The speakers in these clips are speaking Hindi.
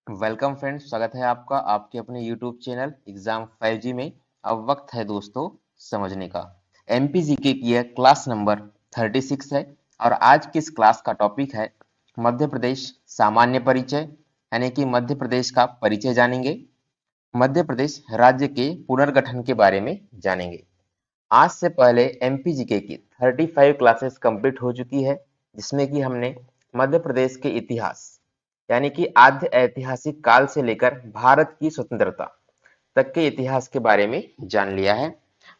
वेलकम फ्रेंड्स, स्वागत है आपका आपके अपने यूट्यूब चैनल एग्जाम 5G में। अब वक्त है दोस्तों समझने का। एमपीजीके की यह क्लास नंबर 36 है और आज की इस क्लास का टॉपिक है मध्य प्रदेश सामान्य परिचय, यानी कि मध्य प्रदेश का परिचय जानेंगे। मध्य प्रदेश राज्य के पुनर्गठन के बारे में जानेंगे। आज से पहले एमपीजीके की 35 क्लासेस कंप्लीट हो चुकी है, जिसमें कि हमने मध्य प्रदेश के इतिहास यानी कि आद्य ऐतिहासिक काल से लेकर भारत की स्वतंत्रता तक के इतिहास के बारे में जान लिया है।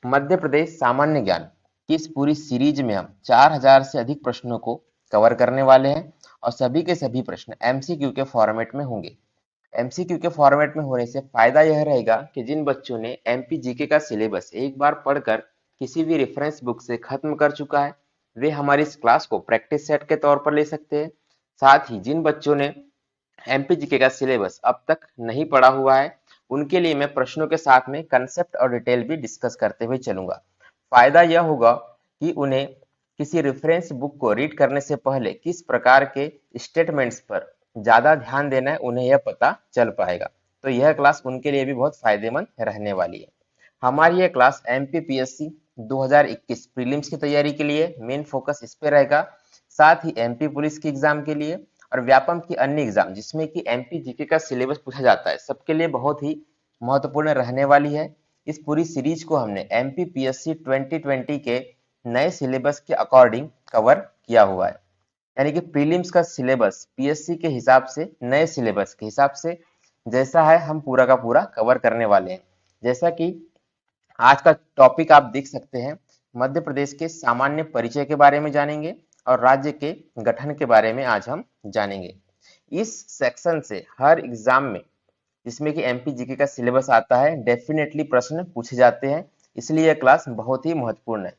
मध्य प्रदेश सामान्य ज्ञान की इस पूरी सीरीज में हम 4000 से अधिक प्रश्नों को कवर करने वाले हैं और सभी के सभी प्रश्न एमसीक्यू के फॉर्मेट में होंगे। एमसीक्यू के फॉर्मेट में होने से फायदा यह रहेगा कि जिन बच्चों ने एमपीजीके का सिलेबस एक बार पढ़कर किसी भी रेफरेंस बुक से खत्म कर चुका है, वे हमारी इस क्लास को प्रैक्टिस सेट के तौर पर ले सकते हैं। साथ ही जिन बच्चों ने एमपीजीके का सिलेबस अब तक नहीं पढ़ा हुआ है, उनके लिए मैं प्रश्नों के साथ में कंसेप्ट और डिटेल भी डिस्कस करते हुए चलूंगा। फायदा यह होगा कि उन्हें किसी रेफरेंस बुक को रीड करने से पहले किस प्रकार के स्टेटमेंट्स पर ज्यादा ध्यान देना है, उन्हें यह पता चल पाएगा। तो यह क्लास उनके लिए भी बहुत फायदेमंद रहने वाली है। हमारी यह क्लास एमपीपीएससी 2021 प्रीलिम्स की तैयारी के लिए मेन फोकस इस पे रहेगा। साथ ही एमपी पुलिस की एग्जाम के लिए और व्यापम की अन्य एग्जाम जिसमें कि एमपी जीके का सिलेबस पूछा जाता है, सबके लिए बहुत ही महत्वपूर्ण रहने वाली है। इस पूरी सीरीज को हमने एमपी पीएससी 2020 के नए सिलेबस के अकॉर्डिंग कवर किया हुआ है, यानी कि प्रीलिम्स का सिलेबस पीएससी के हिसाब से, नए सिलेबस के हिसाब से जैसा है हम पूरा का पूरा कवर करने वाले हैं। जैसा कि आज का टॉपिक आप देख सकते हैं, मध्य प्रदेश के सामान्य परिचय के बारे में जानेंगे और राज्य के गठन के बारे में आज हम जानेंगे। इस सेक्शन से हर एग्जाम में जिसमें कि एमपीजीके का सिलेबस आता है, डेफिनेटली प्रश्न पूछे जाते हैं, इसलिए यह क्लास बहुत ही महत्वपूर्ण है।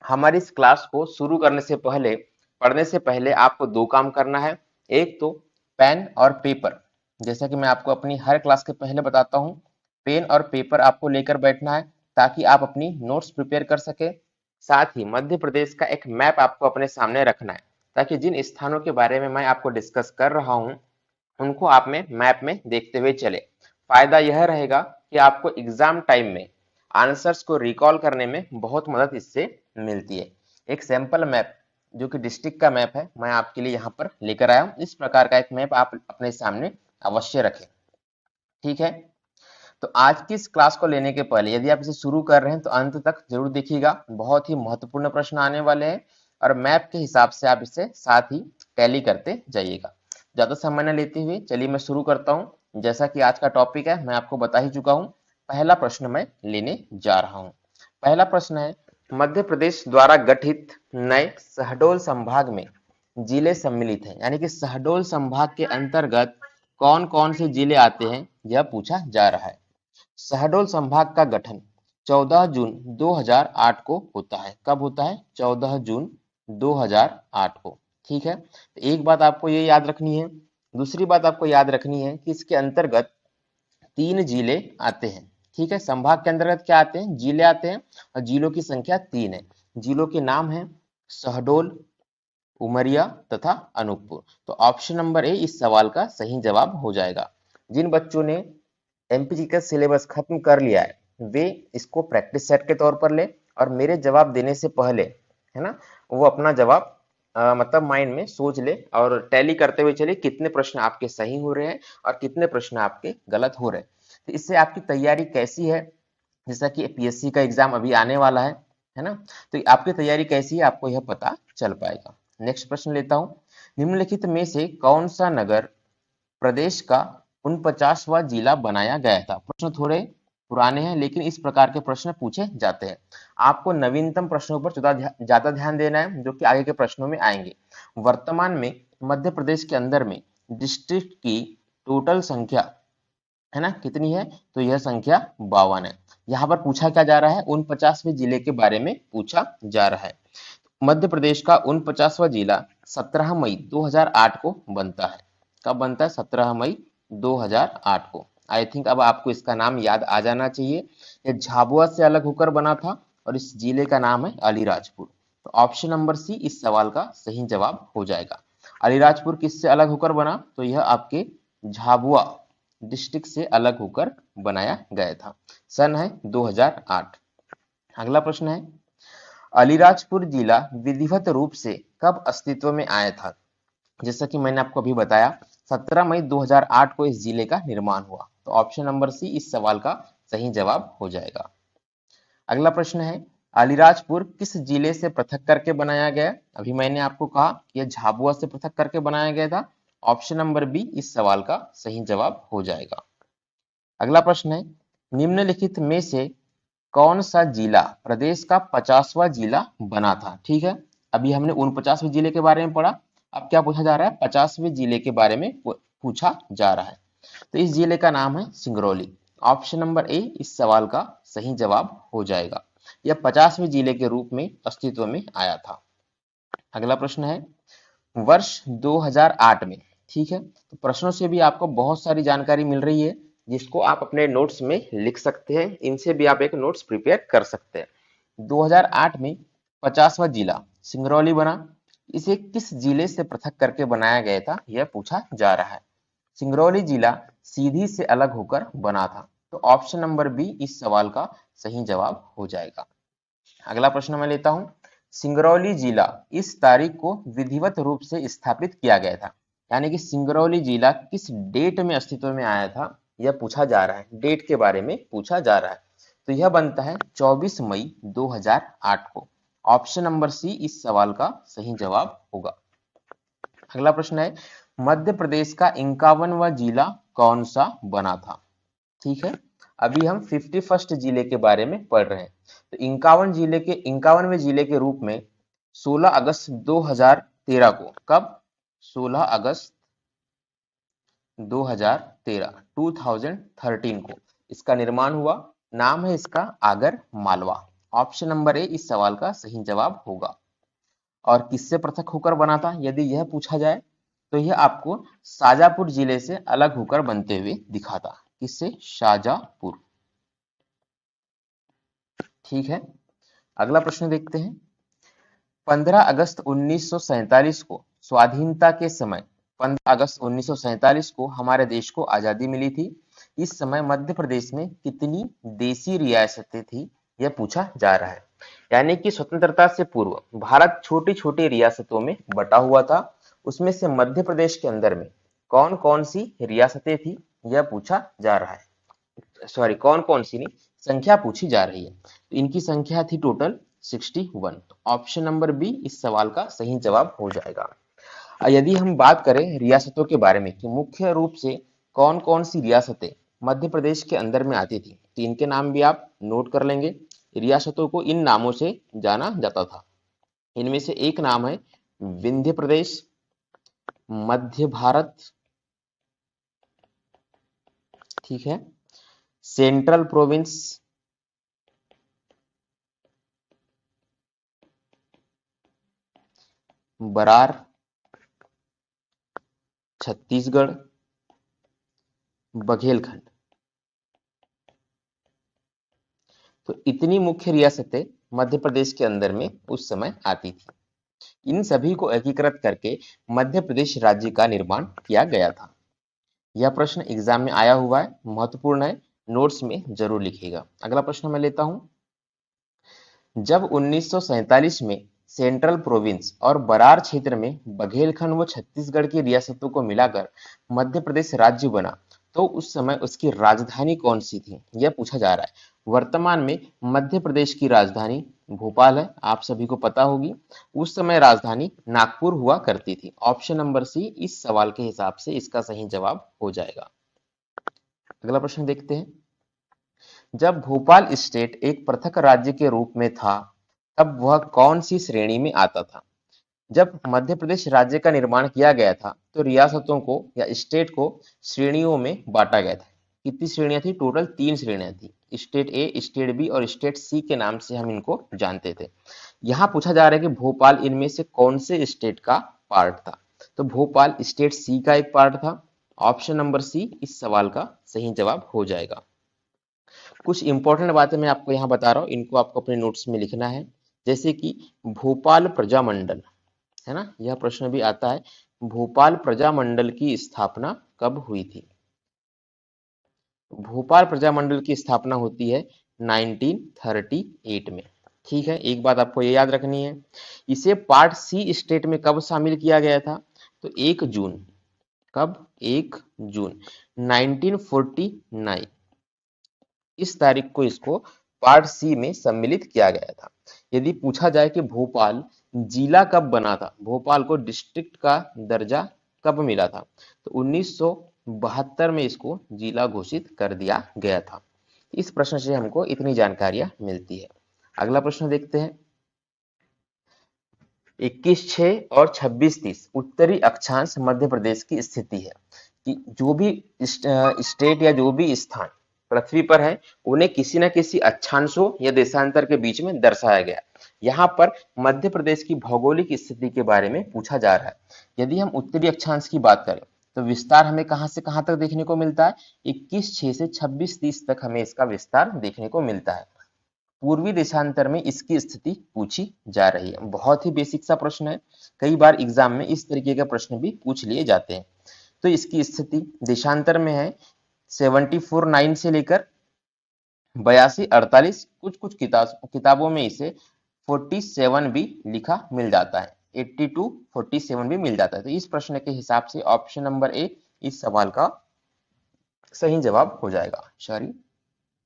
हमारी इस क्लास को शुरू करने से पहले, पढ़ने से पहले आपको दो काम करना है। एक तो पेन और पेपर, जैसा कि मैं आपको अपनी हर क्लास के पहले बताता हूँ, पेन और पेपर आपको लेकर बैठना है ताकि आप अपनी नोट्स प्रिपेयर कर सके। साथ ही मध्य प्रदेश का एक मैप आपको अपने सामने रखना है ताकि जिन स्थानों के बारे में मैं आपको डिस्कस कर रहा हूँ उनको आप में मैप में देखते हुए चले। फायदा यह रहेगा कि आपको एग्जाम टाइम में आंसर्स को रिकॉल करने में बहुत मदद इससे मिलती है। एक सैंपल मैप जो कि डिस्ट्रिक्ट का मैप है, मैं आपके लिए यहाँ पर लेकर आया हूँ। इस प्रकार का एक मैप आप अपने सामने अवश्य रखें, ठीक है। तो आज की इस क्लास को लेने के पहले यदि आप इसे शुरू कर रहे हैं तो अंत तक जरूर देखिएगा, बहुत ही महत्वपूर्ण प्रश्न आने वाले हैं और मैप के हिसाब से आप इसे साथ ही टैली करते जाइएगा। ज्यादा समय न लेते हुए चलिए मैं शुरू करता हूँ। जैसा कि आज का टॉपिक है मैं आपको बता ही चुका हूँ। पहला प्रश्न मैं लेने जा रहा हूँ। पहला प्रश्न है, मध्य प्रदेश द्वारा गठित नए शहडोल संभाग में जिले सम्मिलित हैं, यानी कि शहडोल संभाग के अंतर्गत कौन कौन से जिले आते हैं यह पूछा जा रहा है। शहडोल संभाग का गठन 14 जून 2008 को होता है। कब होता है? 14 जून 2008 को, ठीक है। तो एक बात आपको ये याद रखनी है। दूसरी बात आपको याद रखनी है कि इसके अंतर्गत 3 जिले आते हैं, ठीक है। संभाग के अंतर्गत क्या आते हैं? जिले आते हैं और जिलों की संख्या 3 है। जिलों के नाम है शहडोल, उमरिया तथा अनूपपुर। तो ऑप्शन नंबर ए इस सवाल का सही जवाब हो जाएगा। जिन बच्चों ने एमपीजी का सिलेबस खत्म कर लिया है वे इसको प्रैक्टिस सेट के तौर पर ले और मेरे जवाब देने से पहले, है ना, वो अपना जवाब मतलब माइंड में सोच ले और टैली करते हुए चलिए कितने प्रश्न आपके सही हो रहे हैं और कितने प्रश्न आपके गलत हो रहे हैं। तो इससे आपकी तैयारी कैसी है, जैसा कि पीएससी का एग्जाम अभी आने वाला है ना, तो आपकी तैयारी कैसी है आपको यह पता चल पाएगा। नेक्स्ट प्रश्न लेता हूं। निम्नलिखित में से कौन सा नगर प्रदेश का 49वां जिला बनाया गया था? प्रश्न थोड़े पुराने हैं लेकिन इस प्रकार के प्रश्न पूछे जाते हैं। आपको नवीनतम प्रश्नों पर ज्यादा ध्यान देना है जो कि आगे के प्रश्नों में आएंगे। वर्तमान में मध्य प्रदेश के अंदर में डिस्ट्रिक्ट की टोटल संख्या, है ना, कितनी है? तो यह संख्या 52 है। यहाँ पर पूछा क्या जा रहा है? 49वें जिले के बारे में पूछा जा रहा है। मध्य प्रदेश का 49वां जिला 17 मई 2008 को बनता है। कब बनता है? 17 मई 2008 को। आई थिंक अब आपको इसका नाम याद आ जाना चाहिए। यह झाबुआ से अलग होकर बना था और इस जिले का नाम है अलीराजपुर। तो ऑप्शन नंबर सी इस सवाल का सही जवाब हो जाएगा। अलीराजपुर किससे अलग होकर बना? तो यह आपके झाबुआ डिस्ट्रिक्ट से अलग होकर बनाया गया था। सन है 2008। अगला प्रश्न है, अलीराजपुर जिला विधिवत रूप से कब अस्तित्व में आया था? जैसा कि मैंने आपको अभी बताया, 17 मई 2008 को इस जिले का निर्माण हुआ। तो ऑप्शन नंबर सी इस सवाल का सही जवाब हो जाएगा। अगला प्रश्न है, अलीराजपुर किस जिले से पृथक करके बनाया गया? अभी मैंने आपको कहा कि यह झाबुआ से पृथक करके बनाया गया था। ऑप्शन नंबर बी इस सवाल का सही जवाब हो जाएगा। अगला प्रश्न है, निम्नलिखित में से कौन सा जिला प्रदेश का 50वां जिला बना था? ठीक है, अभी हमने 49वें जिले के बारे में पढ़ा, अब क्या पूछा जा रहा है? 50वें जिले के बारे में पूछा जा रहा है। तो इस जिले का नाम है सिंगरौली। ऑप्शन नंबर ए इस सवाल का सही जवाब हो जाएगा। यह 50वें जिले के रूप में अस्तित्व में आया था। अगला प्रश्न है, वर्ष 2008 में, ठीक है, तो प्रश्नों से भी आपको बहुत सारी जानकारी मिल रही है जिसको आप अपने नोट्स में लिख सकते हैं। इनसे भी आप एक नोट्स प्रिपेयर कर सकते हैं। 2008 में 50वां जिला सिंगरौली बना। इसे किस जिले से पृथक करके बनाया गया था, यह पूछा जा रहा है। सिंगरौली जिला सीधी से अलग होकर बना था। तो ऑप्शन नंबर बी इस सवाल का सही जवाब हो जाएगा। अगला प्रश्न मैं लेता हूं, सिंगरौली जिला इस तारीख को विधिवत रूप से स्थापित किया गया था। यानी कि सिंगरौली जिला किस डेट में अस्तित्व में आया था, यह पूछा जा रहा है। डेट के बारे में पूछा जा रहा है। तो यह बनता है 24 मई 2008 को। ऑप्शन नंबर सी इस सवाल का सही जवाब होगा। अगला प्रश्न है, मध्य प्रदेश का 51वां जिला कौन सा बना था? ठीक है, अभी हम 51st जिले के बारे में पढ़ रहे हैं। तो 51वें जिले के रूप में 16 अगस्त 2013 को, कब? 16 अगस्त 2013 को इसका निर्माण हुआ। नाम है इसका आगर मालवा। ऑप्शन नंबर ए इस सवाल का सही जवाब होगा। और किससे पृथक होकर बना था यदि यह पूछा जाए, तो यह आपको शाजापुर जिले से अलग होकर बनते हुए दिखा था। किससे? शाजापुर। ठीक है, अगला प्रश्न देखते हैं। 15 अगस्त 1947 को स्वाधीनता के समय, 15 अगस्त 1947 को हमारे देश को आजादी मिली थी। इस समय मध्य प्रदेश में कितनी देसी रियासतें थी, यह पूछा जा रहा है। यानी कि स्वतंत्रता से पूर्व भारत छोटी छोटी रियासतों में बटा हुआ था। उसमें से मध्य प्रदेश के अंदर में कौन कौन सी रियासतें थी, यह पूछा जा रहा है। सॉरी, कौन कौन सी नहीं, संख्या पूछी जा रही है। तो इनकी संख्या थी टोटल 61। तो ऑप्शन नंबर बी इस सवाल का सही जवाब हो जाएगा। यदि हम बात करें रियासतों के बारे में कि मुख्य रूप से कौन कौन सी रियासतें मध्य प्रदेश के अंदर में आती थी, तो इनके नाम भी आप नोट कर लेंगे। रियासतों को इन नामों से जाना जाता था। इनमें से एक नाम है विंध्य प्रदेश, मध्य भारत, ठीक है, सेंट्रल प्रोविंस, बरार, छत्तीसगढ़, बघेलखंड। तो इतनी मुख्य रियासतें मध्य प्रदेश के अंदर में उस समय आती थी। इन सभी को एकीकृत करके मध्य प्रदेश राज्य का निर्माण किया गया था। यह प्रश्न एग्जाम में आया हुआ है, महत्वपूर्ण है, नोट्स में जरूर लिखिएगा। अगला प्रश्न मैं लेता हूं, जब 1947 में सेंट्रल प्रोविंस और बरार क्षेत्र में बघेलखंड व छत्तीसगढ़ की रियासतों को मिलाकर मध्य प्रदेश राज्य बना, तो उस समय उसकी राजधानी कौन सी थी, यह पूछा जा रहा है। वर्तमान में मध्य प्रदेश की राजधानी भोपाल है, आप सभी को पता होगी। उस समय राजधानी नागपुर हुआ करती थी। ऑप्शन नंबर सी इस सवाल के हिसाब से इसका सही जवाब हो जाएगा। अगला प्रश्न देखते हैं, जब भोपाल स्टेट एक पृथक राज्य के रूप में था, तब वह कौन सी श्रेणी में आता था? जब मध्य प्रदेश राज्य का निर्माण किया गया था, तो रियासतों को या स्टेट को श्रेणियों में बांटा गया था। कितनी श्रेणियां थी? टोटल 3 श्रेणियां थी। स्टेट ए, स्टेट बी और स्टेट सी के नाम से हम इनको जानते थे। यहाँ पूछा जा रहा है कि भोपाल इनमें से कौन से स्टेट का पार्ट था? तो भोपाल स्टेट सी का एक पार्ट था। ऑप्शन नंबर सी इस सवाल का सही जवाब हो जाएगा। कुछ इंपॉर्टेंट बातें मैं आपको यहाँ बता रहा हूँ, इनको आपको अपने नोट्स में लिखना है। जैसे कि भोपाल प्रजामंडल, है ना, यह प्रश्न भी आता है भोपाल प्रजामंडल की स्थापना कब हुई थी? भोपाल प्रजामंडल की स्थापना होती है 1938 में। ठीक है, एक बात आपको ये याद रखनी है, इसे पार्ट सी स्टेट में कब शामिल किया गया था? तो 1 जून, कब? 1 जून 1949, इस तारीख को इसको पार्ट सी में सम्मिलित किया गया था। यदि पूछा जाए कि भोपाल जिला कब बना था, भोपाल को डिस्ट्रिक्ट का दर्जा कब मिला था, तो 1972 में इसको जिला घोषित कर दिया गया था। इस प्रश्न से हमको इतनी जानकारियां मिलती है। अगला प्रश्न देखते हैं। 21/6 और 26/30 उत्तरी अक्षांश मध्य प्रदेश की स्थिति है कि जो भी स्टेट या जो भी स्थान पृथ्वी पर है उन्हें किसी न किसी अक्षांशों या देशांतर के बीच में दर्शाया गया। यहाँ पर मध्य प्रदेश की भौगोलिक स्थिति के बारे में पूछा जा रहा है। यदि हम उत्तरी अक्षांश की बात करें तो विस्तार हमें कहां से कहां तक देखने को मिलता है? 21/6 से 26/30 तक हमें इसका विस्तार देखने को मिलता है। पूर्वी देशांतर में इसकी स्थिति पूछी जा रही है। बहुत ही बेसिक सा प्रश्न है, कई बार एग्जाम में इस तरीके के प्रश्न भी पूछ लिए जाते हैं। तो इसकी स्थिति देशांतर में है 74/9 से लेकर 82/48, कुछ कुछ किताबों में इसे 47 भी लिखा मिल जाता है, 82-47 भी मिल जाता है। तो इस प्रश्न के हिसाब से ऑप्शन नंबर ए इस सवाल का सही जवाब हो जाएगा। सॉरी,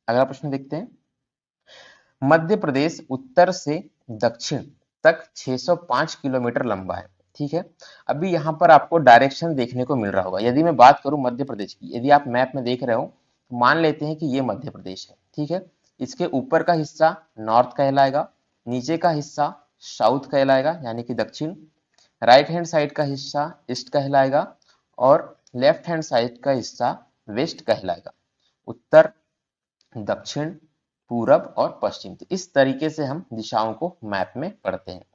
अगला प्रश्न देखते हैं। मध्य प्रदेश उत्तर से दक्षिण तक 605 किलोमीटर लंबा है। ठीक है, अभी यहाँ पर आपको डायरेक्शन देखने को मिल रहा होगा। यदि मैं बात करूं मध्य प्रदेश की, यदि आप मैप में देख रहे हो तो मान लेते हैं कि ये मध्य प्रदेश है। ठीक है, इसके ऊपर का हिस्सा नॉर्थ कहलाएगा, नीचे का हिस्सा साउथ कहलाएगा यानी कि दक्षिण, राइट हैंड साइड का हिस्सा ईस्ट कहलाएगा और लेफ्ट हैंड साइड का हिस्सा वेस्ट कहलाएगा। उत्तर, दक्षिण, पूरब और पश्चिम, तो इस तरीके से हम दिशाओं को मैप में पढ़ते हैं।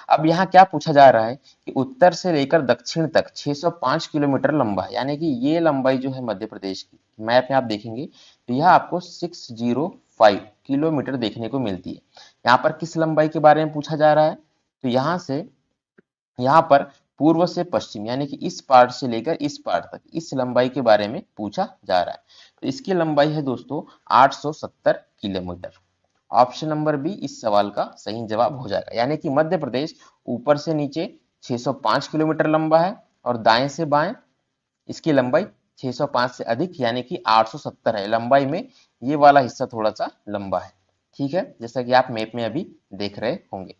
अब यहाँ क्या पूछा जा रहा है कि उत्तर से लेकर दक्षिण तक 605 किलोमीटर लंबा है, यानी कि ये लंबाई जो है मध्य प्रदेश की, मैप में आप देखेंगे तो यह आपको 605 किलोमीटर देखने को मिलती है। यहाँ पर किस लंबाई के बारे में पूछा जा रहा है? तो यहाँ से यहाँ पर पूर्व से पश्चिम यानी कि इस पार्ट से लेकर इस पार्ट तक इस लंबाई के बारे में पूछा जा रहा है। तो इसकी लंबाई है दोस्तों 870 किलोमीटर। ऑप्शन नंबर बी इस सवाल का सही जवाब हो जाएगा, यानी कि मध्य प्रदेश ऊपर से नीचे 605 किलोमीटर लंबा है और दाएं से बाएं इसकी लंबाई 605 से अधिक यानी कि 870 है। लंबाई में ये वाला हिस्सा थोड़ा सा लंबा है। ठीक है, जैसा कि आप मैप में अभी देख रहे होंगे।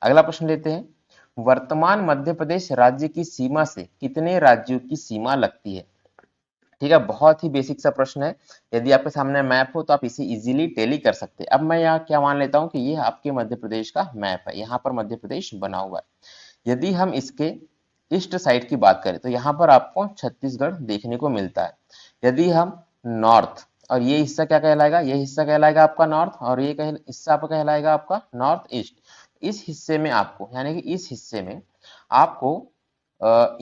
अगला प्रश्न लेते हैं। वर्तमान मध्य प्रदेश राज्य की सीमा से कितने राज्यों की सीमा लगती है? ठीक है, बहुत ही बेसिक सा प्रश्न है। यदि आपके सामने मैप हो तो आप इसे इजीली टैली कर सकते हैं। अब मैं यहाँ क्या मान लेता हूँ कि ये आपके मध्य प्रदेश का मैप है, यहाँ पर मध्य प्रदेश बना हुआ है। यदि हम इसके ईस्ट साइड की बात करें तो यहाँ पर आपको छत्तीसगढ़ देखने को मिलता है। यदि हम नॉर्थ, और ये हिस्सा क्या कहलाएगा? ये हिस्सा कहलाएगा आपका नॉर्थ और ये हिस्सा आपका कहलाएगा आपका नॉर्थ ईस्ट। इस हिस्से में आपको यानी कि इस हिस्से में आपको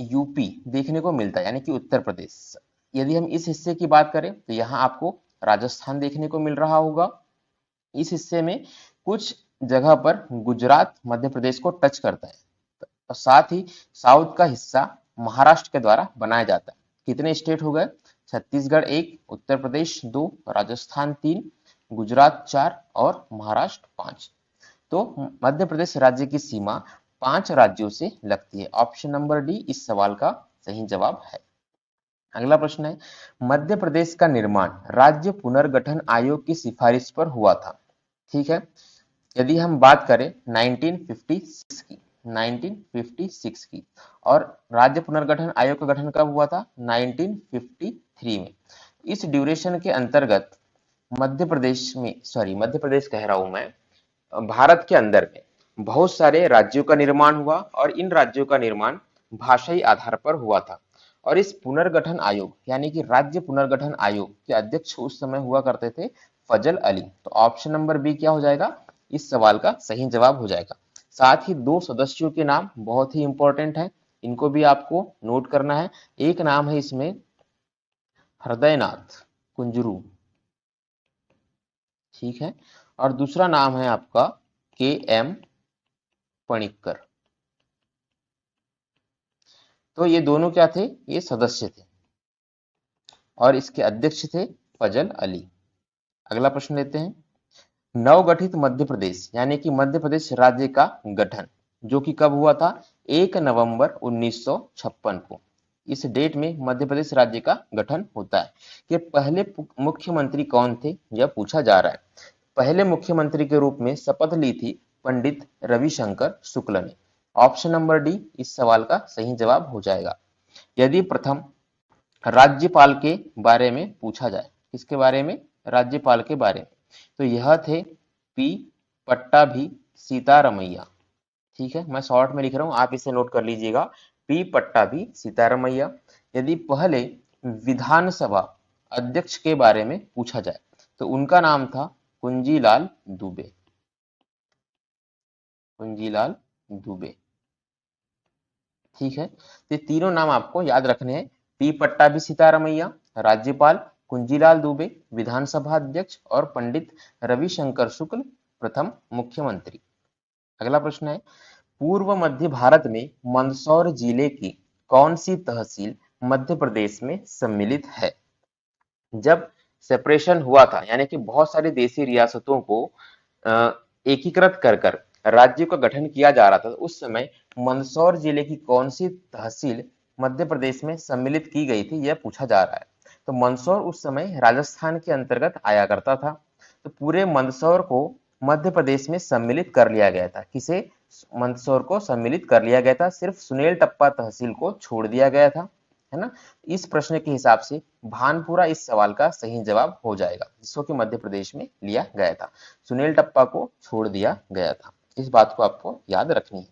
यूपी देखने को मिलता है यानी कि उत्तर प्रदेश। यदि हम इस हिस्से की बात करें तो यहाँ आपको राजस्थान देखने को मिल रहा होगा। इस हिस्से में कुछ जगह पर गुजरात मध्य प्रदेश को टच करता है और साथ ही साउथ का हिस्सा महाराष्ट्र के द्वारा बनाया जाता है। कितने स्टेट हो गए? छत्तीसगढ़ 1, उत्तर प्रदेश 2, राजस्थान 3, गुजरात 4 और महाराष्ट्र 5। तो मध्य प्रदेश राज्य की सीमा 5 राज्यों से लगती है। ऑप्शन नंबर डी इस सवाल का सही जवाब है। अगला प्रश्न है, मध्य प्रदेश का निर्माण राज्य पुनर्गठन आयोग की सिफारिश पर हुआ था। ठीक है, यदि हम बात करें 1956 की और राज्य पुनर्गठन आयोग का गठन कब हुआ था? 1953 में। इस ड्यूरेशन के अंतर्गत मध्य प्रदेश कह रहा हूं मैं, भारत के अंदर में बहुत सारे राज्यों का निर्माण हुआ और इन राज्यों का निर्माण भाषाई आधार पर हुआ था। और इस पुनर्गठन आयोग यानी कि राज्य पुनर्गठन आयोग के अध्यक्ष उस समय हुआ करते थे फजल अली। तो ऑप्शन नंबर बी क्या हो जाएगा? इस सवाल का सही जवाब हो जाएगा। साथ ही 2 सदस्यों के नाम बहुत ही इंपॉर्टेंट है, इनको भी आपको नोट करना है। एक नाम है इसमें हृदयनाथ कुंजरू, ठीक है, और दूसरा नाम है आपका के एम पणिक्कर। तो ये दोनों क्या थे, ये सदस्य थे और इसके अध्यक्ष थे फजल अली। अगला प्रश्न लेते हैं। नवगठित मध्य प्रदेश यानी कि मध्य प्रदेश राज्य का गठन जो कि कब हुआ था, 1 नवंबर 1956 को। इस डेट में मध्य प्रदेश राज्य का गठन होता है। कि पहले मुख्यमंत्री कौन थे, यह पूछा जा रहा है। पहले मुख्यमंत्री के रूप में शपथ ली थी पंडित रविशंकर शुक्ल ने। ऑप्शन नंबर डी इस सवाल का सही जवाब हो जाएगा। यदि प्रथम राज्यपाल के बारे में पूछा जाए, किसके बारे में, राज्यपाल के बारे में, तो यह थे पी पट्टाभी सीतारमैया। ठीक है, मैं शॉर्ट में लिख रहा हूं, आप इसे नोट कर लीजिएगा, पी पट्टाभी सीतारमैया। यदि पहले विधानसभा अध्यक्ष के बारे में पूछा जाए तो उनका नाम था कुंजीलाल दुबे। कुंजीलाल दुबे, ठीक है। तो ये तीनों नाम आपको याद रखने हैं, पी पट्टाभी सीतारमैया राज्यपाल, कुंजीलाल दुबे विधानसभा अध्यक्ष और पंडित रविशंकर शुक्ल प्रथम मुख्यमंत्री। अगला प्रश्न है, पूर्व मध्य भारत में मंदसौर जिले की कौन सी तहसील मध्य प्रदेश में सम्मिलित है। जब सेपरेशन हुआ था यानी कि बहुत सारी देशी रियासतों को एकीकृत कर कर राज्य का गठन किया जा रहा था, तो उस समय मंदसौर जिले की कौन सी तहसील मध्य प्रदेश में सम्मिलित की गई थी, यह पूछा जा रहा है। तो मंदसौर उस समय राजस्थान के अंतर्गत आया करता था। तो पूरे मंदसौर को मध्य प्रदेश में सम्मिलित कर लिया गया था। किसे, मंदसौर को सम्मिलित कर लिया गया था, सिर्फ सुनेल टप्पा तहसील को छोड़ दिया गया था, है ना। इस प्रश्न के हिसाब से भानपुरा इस सवाल का सही जवाब हो जाएगा, जिसको कि मध्य प्रदेश में लिया गया था। सुनेल टप्पा को छोड़ दिया गया था, इस बात को आपको याद रखनी है।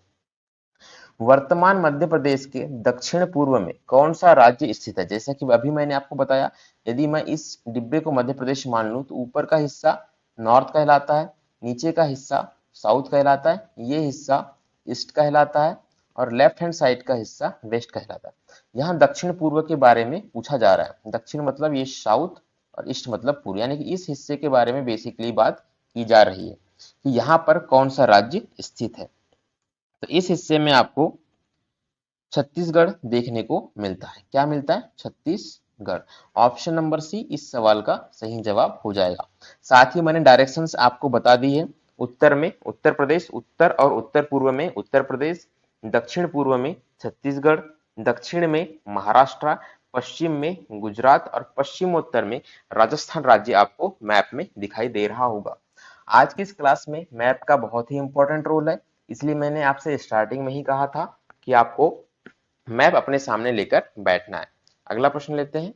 वर्तमान मध्य प्रदेश के दक्षिण पूर्व में कौन सा राज्य स्थित है। जैसा कि अभी मैंने आपको बताया, यदि मैं इस डिब्बे को मध्य प्रदेश मान लूं तो ऊपर का हिस्सा नॉर्थ कहलाता है, नीचे का हिस्सा साउथ कहलाता है, ये हिस्सा ईस्ट कहलाता है और लेफ्ट हैंड साइड का हिस्सा वेस्ट कहलाता है। यहाँ दक्षिण पूर्व के बारे में पूछा जा रहा है। दक्षिण मतलब ये साउथ और ईस्ट मतलब पूर्व, यानी कि इस हिस्से के बारे में बेसिकली बात की जा रही है कि यहाँ पर कौन सा राज्य स्थित है। तो इस हिस्से में आपको छत्तीसगढ़ देखने को मिलता है। क्या मिलता है, छत्तीसगढ़। ऑप्शन नंबर सी इस सवाल का सही जवाब हो जाएगा। साथ ही मैंने डायरेक्शंस आपको बता दी है। उत्तर में उत्तर प्रदेश, उत्तर और उत्तर पूर्व में उत्तर प्रदेश, दक्षिण पूर्व में छत्तीसगढ़, दक्षिण में महाराष्ट्र, पश्चिम में गुजरात और पश्चिमोत्तर में राजस्थान राज्य आपको मैप में दिखाई दे रहा होगा। आज की इस क्लास में मैप का बहुत ही इंपॉर्टेंट रोल है, इसलिए मैंने आपसे स्टार्टिंग में ही कहा था कि आपको मैप अपने सामने लेकर बैठना है। अगला प्रश्न लेते हैं।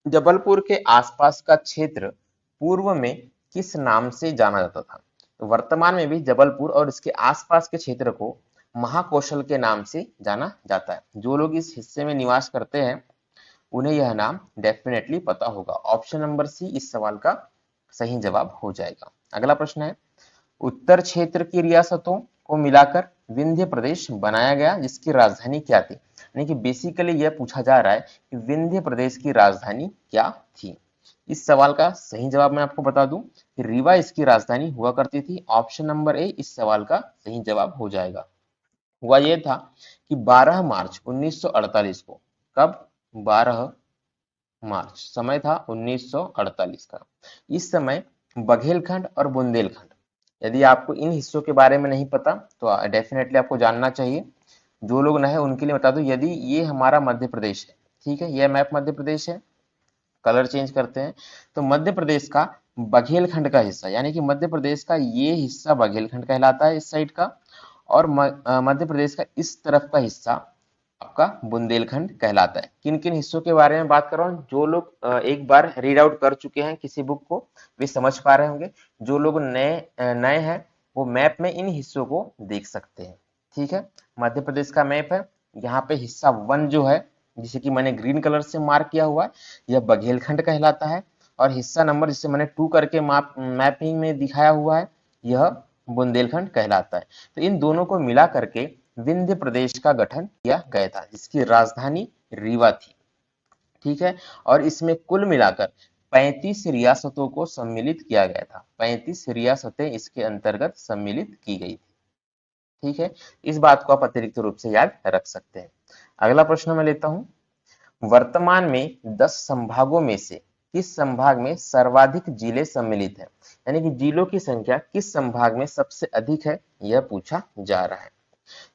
जबलपुर के आसपास का क्षेत्र पूर्व में किस नाम से जाना जाता था। तो वर्तमान में भी जबलपुर और इसके आसपास के क्षेत्र को महाकौशल के नाम से जाना जाता है। जो लोग इस हिस्से में निवास करते हैं उन्हें यह नाम डेफिनेटली पता होगा। ऑप्शन नंबर सी इस सवाल का सही जवाब हो जाएगा। अगला प्रश्न है, उत्तर क्षेत्र की रियासतों को मिलाकर विंध्य प्रदेश बनाया गया जिसकी राजधानी क्या थी। यानी कि बेसिकली यह पूछा जा रहा है कि विंध्य प्रदेश की राजधानी क्या थी। इस सवाल का सही जवाब मैं आपको बता दूं कि रीवा इसकी राजधानी हुआ करती थी। ऑप्शन नंबर ए इस सवाल का सही जवाब हो जाएगा। हुआ यह था कि 12 मार्च 1948 को, कब, 12 मार्च, समय था 1948 का। इस समय बघेलखंड और बुंदेलखंड, यदि आपको इन हिस्सों के बारे में नहीं पता तो डेफिनेटली आपको जानना चाहिए। जो लोग न है उनके लिए बता दो, यदि ये हमारा मध्य प्रदेश है, ठीक है, यह मैप मध्य प्रदेश है, कलर चेंज करते हैं तो मध्य प्रदेश का बघेलखंड का हिस्सा, यानी कि मध्य प्रदेश का ये हिस्सा बघेलखंड कहलाता है इस साइड का, और मध्य प्रदेश का इस तरफ का हिस्सा आपका बुंदेलखंड कहलाता है। किन किन हिस्सों के बारे में बात कर रहा हूँ, जो लोग एक बार रीड आउट कर चुके हैं किसी बुक को वे समझ पा रहे होंगे, जो लोग नए नए हैं वो मैप में इन हिस्सों को देख सकते हैं। ठीक है, मध्य प्रदेश का मैप है, यहाँ पे हिस्सा 1 जो है जिसे कि मैंने ग्रीन कलर से मार्क किया हुआ है, यह बघेलखंड कहलाता है, और हिस्सा नंबर जिसे मैंने 2 करके मैपिंग में दिखाया हुआ है, यह बुंदेलखंड कहलाता है। तो इन दोनों को मिला करके विंध्य प्रदेश का गठन किया गया था जिसकी राजधानी रीवा थी। ठीक है, और इसमें कुल मिलाकर 35 रियासतों को सम्मिलित किया गया था। 35 रियासतें इसके अंतर्गत सम्मिलित की गई थी। ठीक है, इस बात को आप अतिरिक्त रूप से याद रख सकते हैं। अगला प्रश्न मैं लेता हूं, वर्तमान में 10 संभागों में से किस संभाग में सर्वाधिक जिले सम्मिलित है, यानी कि जिलों की संख्या किस संभाग में सबसे अधिक है, यह पूछा जा रहा है।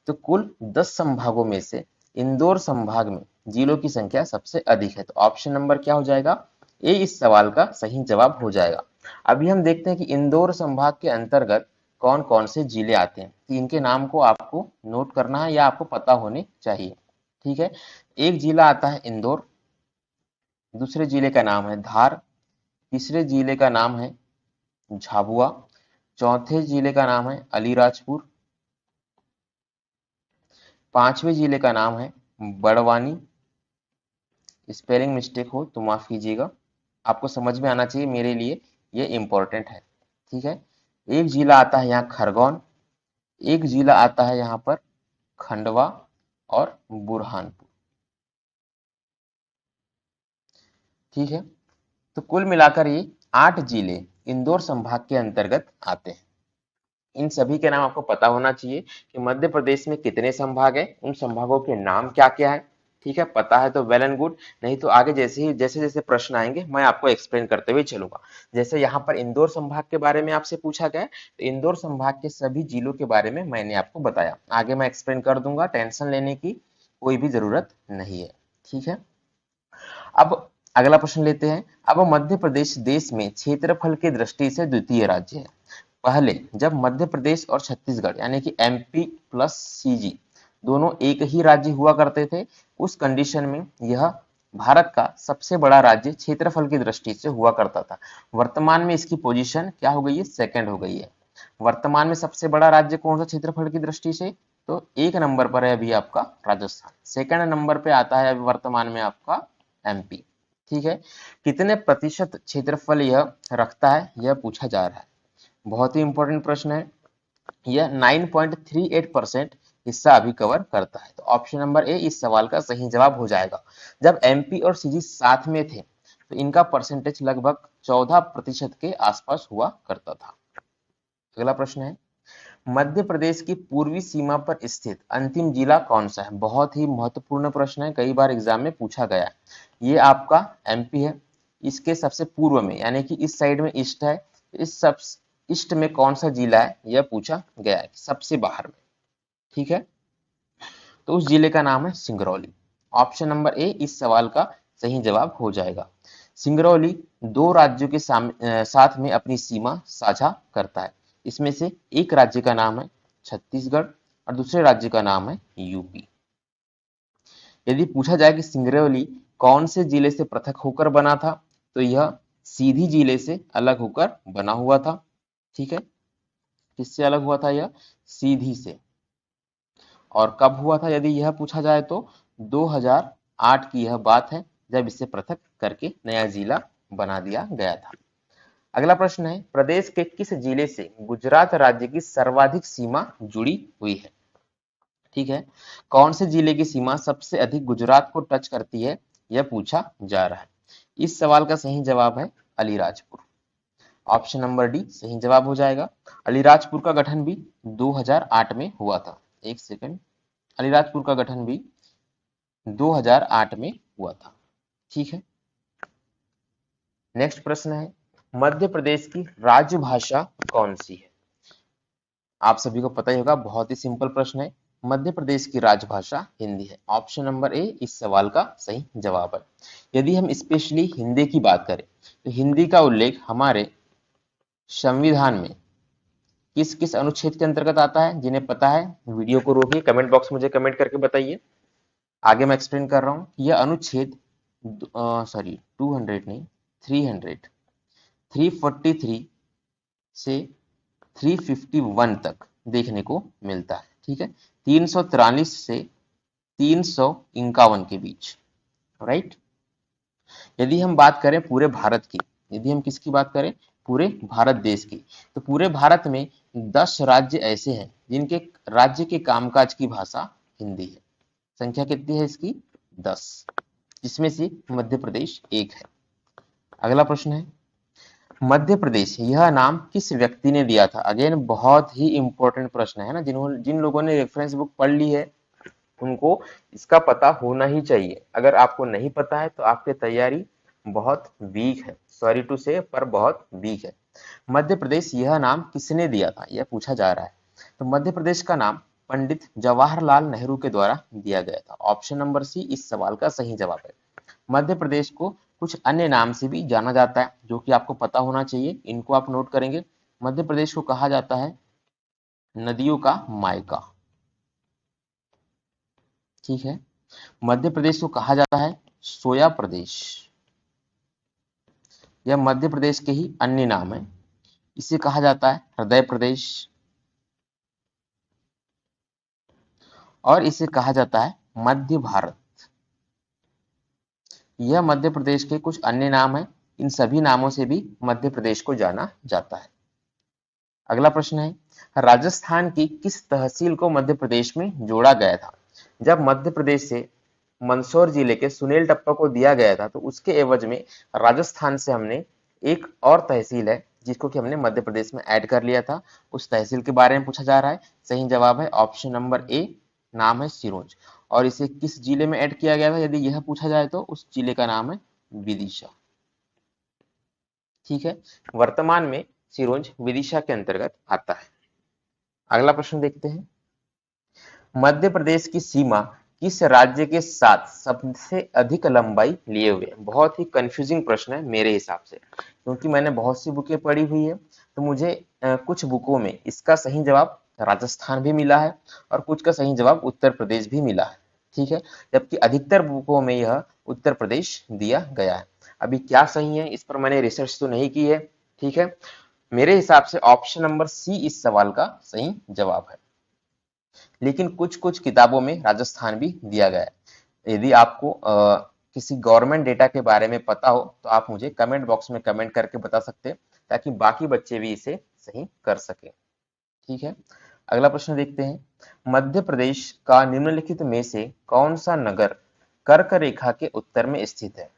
तो कुल 10 संभागों में से इंदौर संभाग में जिलों की संख्या सबसे अधिक है, तो ऑप्शन नंबर क्या हो जाएगा, ए इस सवाल का सही जवाब हो जाएगा। अभी हम देखते हैं कि इंदौर संभाग के अंतर्गत कौन कौन से जिले आते हैं, तो इनके नाम को आपको नोट करना है या आपको पता होने चाहिए। ठीक है, एक जिला आता है इंदौर, दूसरे जिले का नाम है धार, तीसरे जिले का नाम है झाबुआ, चौथे जिले का नाम है अलीराजपुर, पांचवें जिले का नाम है बड़वानी। स्पेलिंग मिस्टेक हो तो माफ कीजिएगा, आपको समझ में आना चाहिए, मेरे लिए ये इंपॉर्टेंट है। ठीक है, एक जिला आता है यहाँ खरगोन, एक जिला आता है यहाँ पर खंडवा और बुरहानपुर। ठीक है, तो कुल मिलाकर ये 8 जिले इंदौर संभाग के अंतर्गत आते हैं। इन सभी के नाम आपको पता होना चाहिए कि मध्य प्रदेश में कितने संभाग है, उन संभागों के नाम क्या क्या है। ठीक है, पता है तो वेल एंड गुड, नहीं तो आगे जैसे जैसे प्रश्न आएंगे मैं आपको एक्सप्लेन करते हुए चलूंगा। जैसे यहाँ पर इंदौर संभाग के बारे में आपसे पूछा गया है, तो इंदौर संभाग के सभी जिलों के बारे में मैंने आपको बताया, आगे मैं एक्सप्लेन कर दूंगा, टेंशन लेने की कोई भी जरूरत नहीं है। ठीक है, अब अगला प्रश्न लेते हैं। अब मध्य प्रदेश देश में क्षेत्रफल की दृष्टि से द्वितीय राज्य है। पहले जब मध्य प्रदेश और छत्तीसगढ़ यानी कि एमपी प्लस सीजी दोनों एक ही राज्य हुआ करते थे, उस कंडीशन में यह भारत का सबसे बड़ा राज्य क्षेत्रफल की दृष्टि से हुआ करता था। वर्तमान में इसकी पोजीशन क्या हो गई है, सेकंड हो गई है। वर्तमान में सबसे बड़ा राज्य कौन सा क्षेत्रफल की दृष्टि से, तो एक नंबर पर है अभी आपका राजस्थान, सेकंड नंबर पे आता है अभी वर्तमान में आपका एमपी। ठीक है, कितने प्रतिशत क्षेत्रफल यह रखता है, यह पूछा जा रहा है, बहुत ही इंपॉर्टेंट प्रश्न है। यह 9.38% हिस्सा अभी कवर करता है, तो ऑप्शन नंबर ए इस सवाल का सही जवाब हो जाएगा। जब एमपी और सीजी साथ में थे तो इनका परसेंटेज लगभग 14% के आसपास हुआ करता था। अगला प्रश्न है, मध्य प्रदेश की पूर्वी सीमा पर स्थित अंतिम जिला कौन सा है, बहुत ही महत्वपूर्ण प्रश्न है, कई बार एग्जाम में पूछा गया है। ये आपका एमपी है, इसके सबसे पूर्व में यानी कि इस साइड में ईस्ट है, इस सब ईस्ट में कौन सा जिला है यह पूछा गया है, सबसे बाहर में। ठीक है, तो उस जिले का नाम है सिंगरौली। ऑप्शन नंबर ए इस सवाल का सही जवाब हो जाएगा। सिंगरौली दो राज्यों के साथ में अपनी सीमा साझा करता है, इसमें से एक राज्य का नाम है छत्तीसगढ़ और दूसरे राज्य का नाम है यूपी। यदि पूछा जाए कि सिंगरौली कौन से जिले से पृथक होकर बना था, तो यह सीधी जिले से अलग होकर बना हुआ था। ठीक है, किससे अलग हुआ था, यह सीधी से। और कब हुआ था यदि यह पूछा जाए तो 2008 की यह बात है, जब इसे पृथक करके नया जिला बना दिया गया था। अगला प्रश्न है, प्रदेश के किस जिले से गुजरात राज्य की सर्वाधिक सीमा जुड़ी हुई है। ठीक है, कौन से जिले की सीमा सबसे अधिक गुजरात को टच करती है, यह पूछा जा रहा है। इस सवाल का सही जवाब है अलीराजपुर। ऑप्शन नंबर डी सही जवाब हो जाएगा। अलीराजपुर का गठन भी 2008 में हुआ था। एक सेकंड, अलीराजपुर का गठन भी 2008 में हुआ था। ठीक है, नेक्स्ट प्रश्न है, मध्य प्रदेश की राजभाषा कौन सी है। आप सभी को पता ही होगा, बहुत ही सिंपल प्रश्न है। मध्य प्रदेश की राजभाषा हिंदी है। ऑप्शन नंबर ए इस सवाल का सही जवाब है। यदि हम स्पेशली हिंदी की बात करें तो हिंदी का उल्लेख हमारे संविधान में किस किस अनुच्छेद के अंतर्गत आता है, जिन्हें पता है वीडियो को रोकिए, कमेंट बॉक्स मुझे कमेंट करके बताइए। आगे मैं एक्सप्लेन कर रहा हूं, यह अनुच्छेद 200 नहीं, 300 343 से 351 तक देखने को मिलता है। ठीक है, 343 से 351 के बीच, राइट। यदि हम बात करें पूरे भारत की, यदि हम किसकी बात करें, पूरे भारत देश की, तो पूरे भारत में 10 राज्य ऐसे हैं जिनके राज्य के कामकाज की भाषा हिंदी है। संख्या कितनी है इसकी, 10, जिसमें से मध्य प्रदेश एक है। अगला प्रश्न है, मध्य प्रदेश यह नाम किस व्यक्ति ने दिया था? अगेन बहुत ही इंपॉर्टेंट प्रश्न है ना, जिन लोगों ने रेफरेंस बुक पढ़ ली है उनको इसका पता होना ही चाहिए। अगर आपको नहीं पता है तो आपकी तैयारी बहुत वीक है, सॉरी टू से, पर बहुत वीक है। मध्य प्रदेश यह नाम किसने दिया था, यह पूछा जा रहा है। तो मध्य प्रदेश का नाम पंडित जवाहरलाल नेहरू के द्वारा दिया गया था। ऑप्शन नंबर सी इस सवाल का सही जवाब है। मध्य प्रदेश को कुछ अन्य नाम से भी जाना जाता है जो कि आपको पता होना चाहिए, इनको आप नोट करेंगे। मध्य प्रदेश को कहा जाता है नदियों का मायका, ठीक है। मध्य प्रदेश को कहा जाता है सोया प्रदेश, यह मध्य प्रदेश के ही अन्य नाम है। इसे कहा जाता है हृदय प्रदेश, और इसे कहा जाता है मध्य भारत। यह मध्य प्रदेश के कुछ अन्य नाम है, इन सभी नामों से भी मध्य प्रदेश को जाना जाता है। अगला प्रश्न है, राजस्थान की किस तहसील को मध्य प्रदेश में जोड़ा गया था? जब मध्य प्रदेश से मंदसौर जिले के सुनेल टप्पा को दिया गया था तो उसके एवज में राजस्थान से हमने एक और तहसील है जिसको कि हमने मध्य प्रदेश में ऐड कर लिया था, उस तहसील के बारे में पूछा जा रहा है। सही जवाब है ऑप्शन नंबर ए, नाम है सिरोंज। और इसे किस जिले में ऐड किया गया था यदि यह पूछा जाए तो उस जिले का नाम है विदिशा, ठीक है। वर्तमान में सिरोंज विदिशा के अंतर्गत आता है। अगला प्रश्न देखते हैं, मध्य प्रदेश की सीमा किस राज्य के साथ सबसे अधिक लंबाई लिए हुए? बहुत ही कंफ्यूजिंग प्रश्न है मेरे हिसाब से, क्योंकि मैंने बहुत सी बुकें पढ़ी हुई है तो मुझे कुछ बुकों में इसका सही जवाब राजस्थान भी मिला है और कुछ का सही जवाब उत्तर प्रदेश भी मिला है, ठीक है। जबकि अधिकतर बुकों में यह उत्तर प्रदेश दिया गया है। अभी क्या सही है इस पर मैंने रिसर्च तो नहीं की है, ठीक है। मेरे हिसाब से ऑप्शन नंबर सी इस सवाल का सही जवाब है, लेकिन कुछ कुछ किताबों में राजस्थान भी दिया गया है। यदि आपको किसी गवर्नमेंट डेटा के बारे में पता हो तो आप मुझे कमेंट बॉक्स में कमेंट करके बता सकते हैं ताकि बाकी बच्चे भी इसे सही कर सके, ठीक है। अगला प्रश्न देखते हैं, मध्य प्रदेश का निम्नलिखित में से कौन सा नगर कर्क रेखा के उत्तर में स्थित है?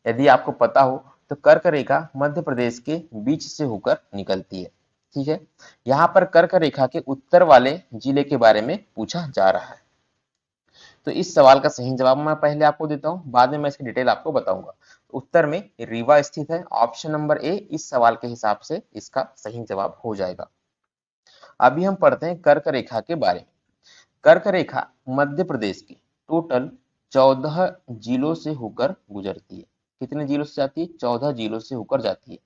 यदि आपको पता हो तो कर्क रेखा मध्य प्रदेश के बीच से होकर निकलती है, ठीक है। यहाँ पर कर्क रेखा के उत्तर वाले जिले के बारे में पूछा जा रहा है। तो इस सवाल का सही जवाब मैं पहले आपको देता हूं, बाद में मैं इसकी डिटेल आपको बताऊंगा। उत्तर में रीवा स्थित है, ऑप्शन नंबर ए इस सवाल के हिसाब से इसका सही जवाब हो जाएगा। अभी हम पढ़ते हैं कर्क रेखा के बारे में। कर्क रेखा मध्य प्रदेश की टोटल 14 जिलों से होकर गुजरती है। कितने जिलों से जाती है? 14 जिलों से होकर जाती है।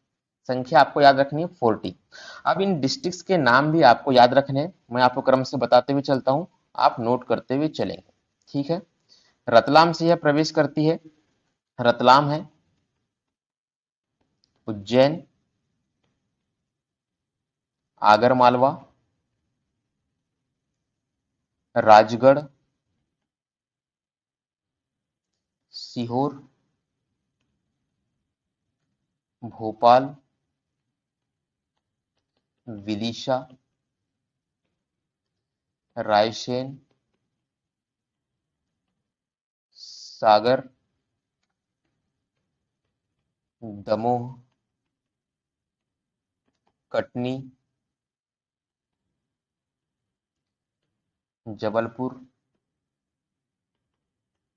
संख्या आपको याद रखनी है 40। अब इन डिस्ट्रिक्ट्स के नाम भी आपको याद रखने हैं, मैं आपको क्रम से बताते हुए चलता हूँ, आप नोट करते हुए चलेंगे, ठीक है। रतलाम से यह प्रवेश करती है, रतलाम है, उज्जैन, आगर मालवा, राजगढ़, सीहोर, भोपाल, विदिशा, रायसेन, सागर, दमोह, कटनी, जबलपुर,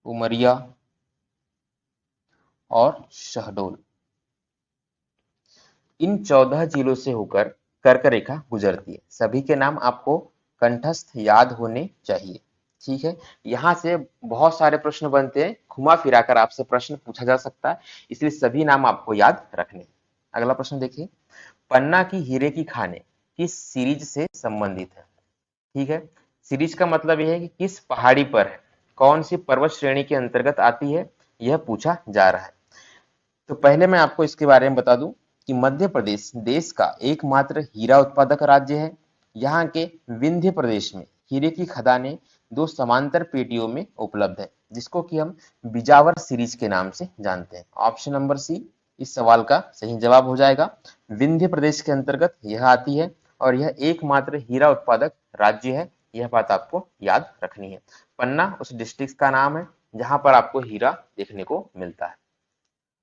उमरिया और शहडोल। इन 14 जिलों से होकर कर्क रेखा गुजरती है। सभी के नाम आपको कंठस्थ याद होने चाहिए, ठीक है। यहाँ से बहुत सारे प्रश्न बनते हैं, घुमा फिरा कर आपसे प्रश्न पूछा जा सकता है, इसलिए सभी नाम आपको याद रखने हैं। अगला प्रश्न देखिए, पन्ना की हीरे की खाने किस सीरीज से संबंधित है? ठीक है, सीरीज का मतलब यह है कि किस पहाड़ी पर है, कौन सी पर्वत श्रेणी के अंतर्गत आती है, यह पूछा जा रहा है। तो पहले मैं आपको इसके बारे में बता दूं कि मध्य प्रदेश देश का एकमात्र हीरा उत्पादक राज्य है। यहाँ के विंध्य प्रदेश में हीरे की खदानें दो समांतर पेटियों में उपलब्ध है, जिसको कि हम बिजावर सीरीज के नाम से जानते हैं। ऑप्शन नंबर सी इस सवाल का सही जवाब हो जाएगा। विंध्य प्रदेश के अंतर्गत यह आती है और यह एकमात्र हीरा उत्पादक राज्य है, यह बात आपको याद रखनी है। पन्ना उस डिस्ट्रिक्ट का नाम है जहां पर आपको हीरा देखने को मिलता है।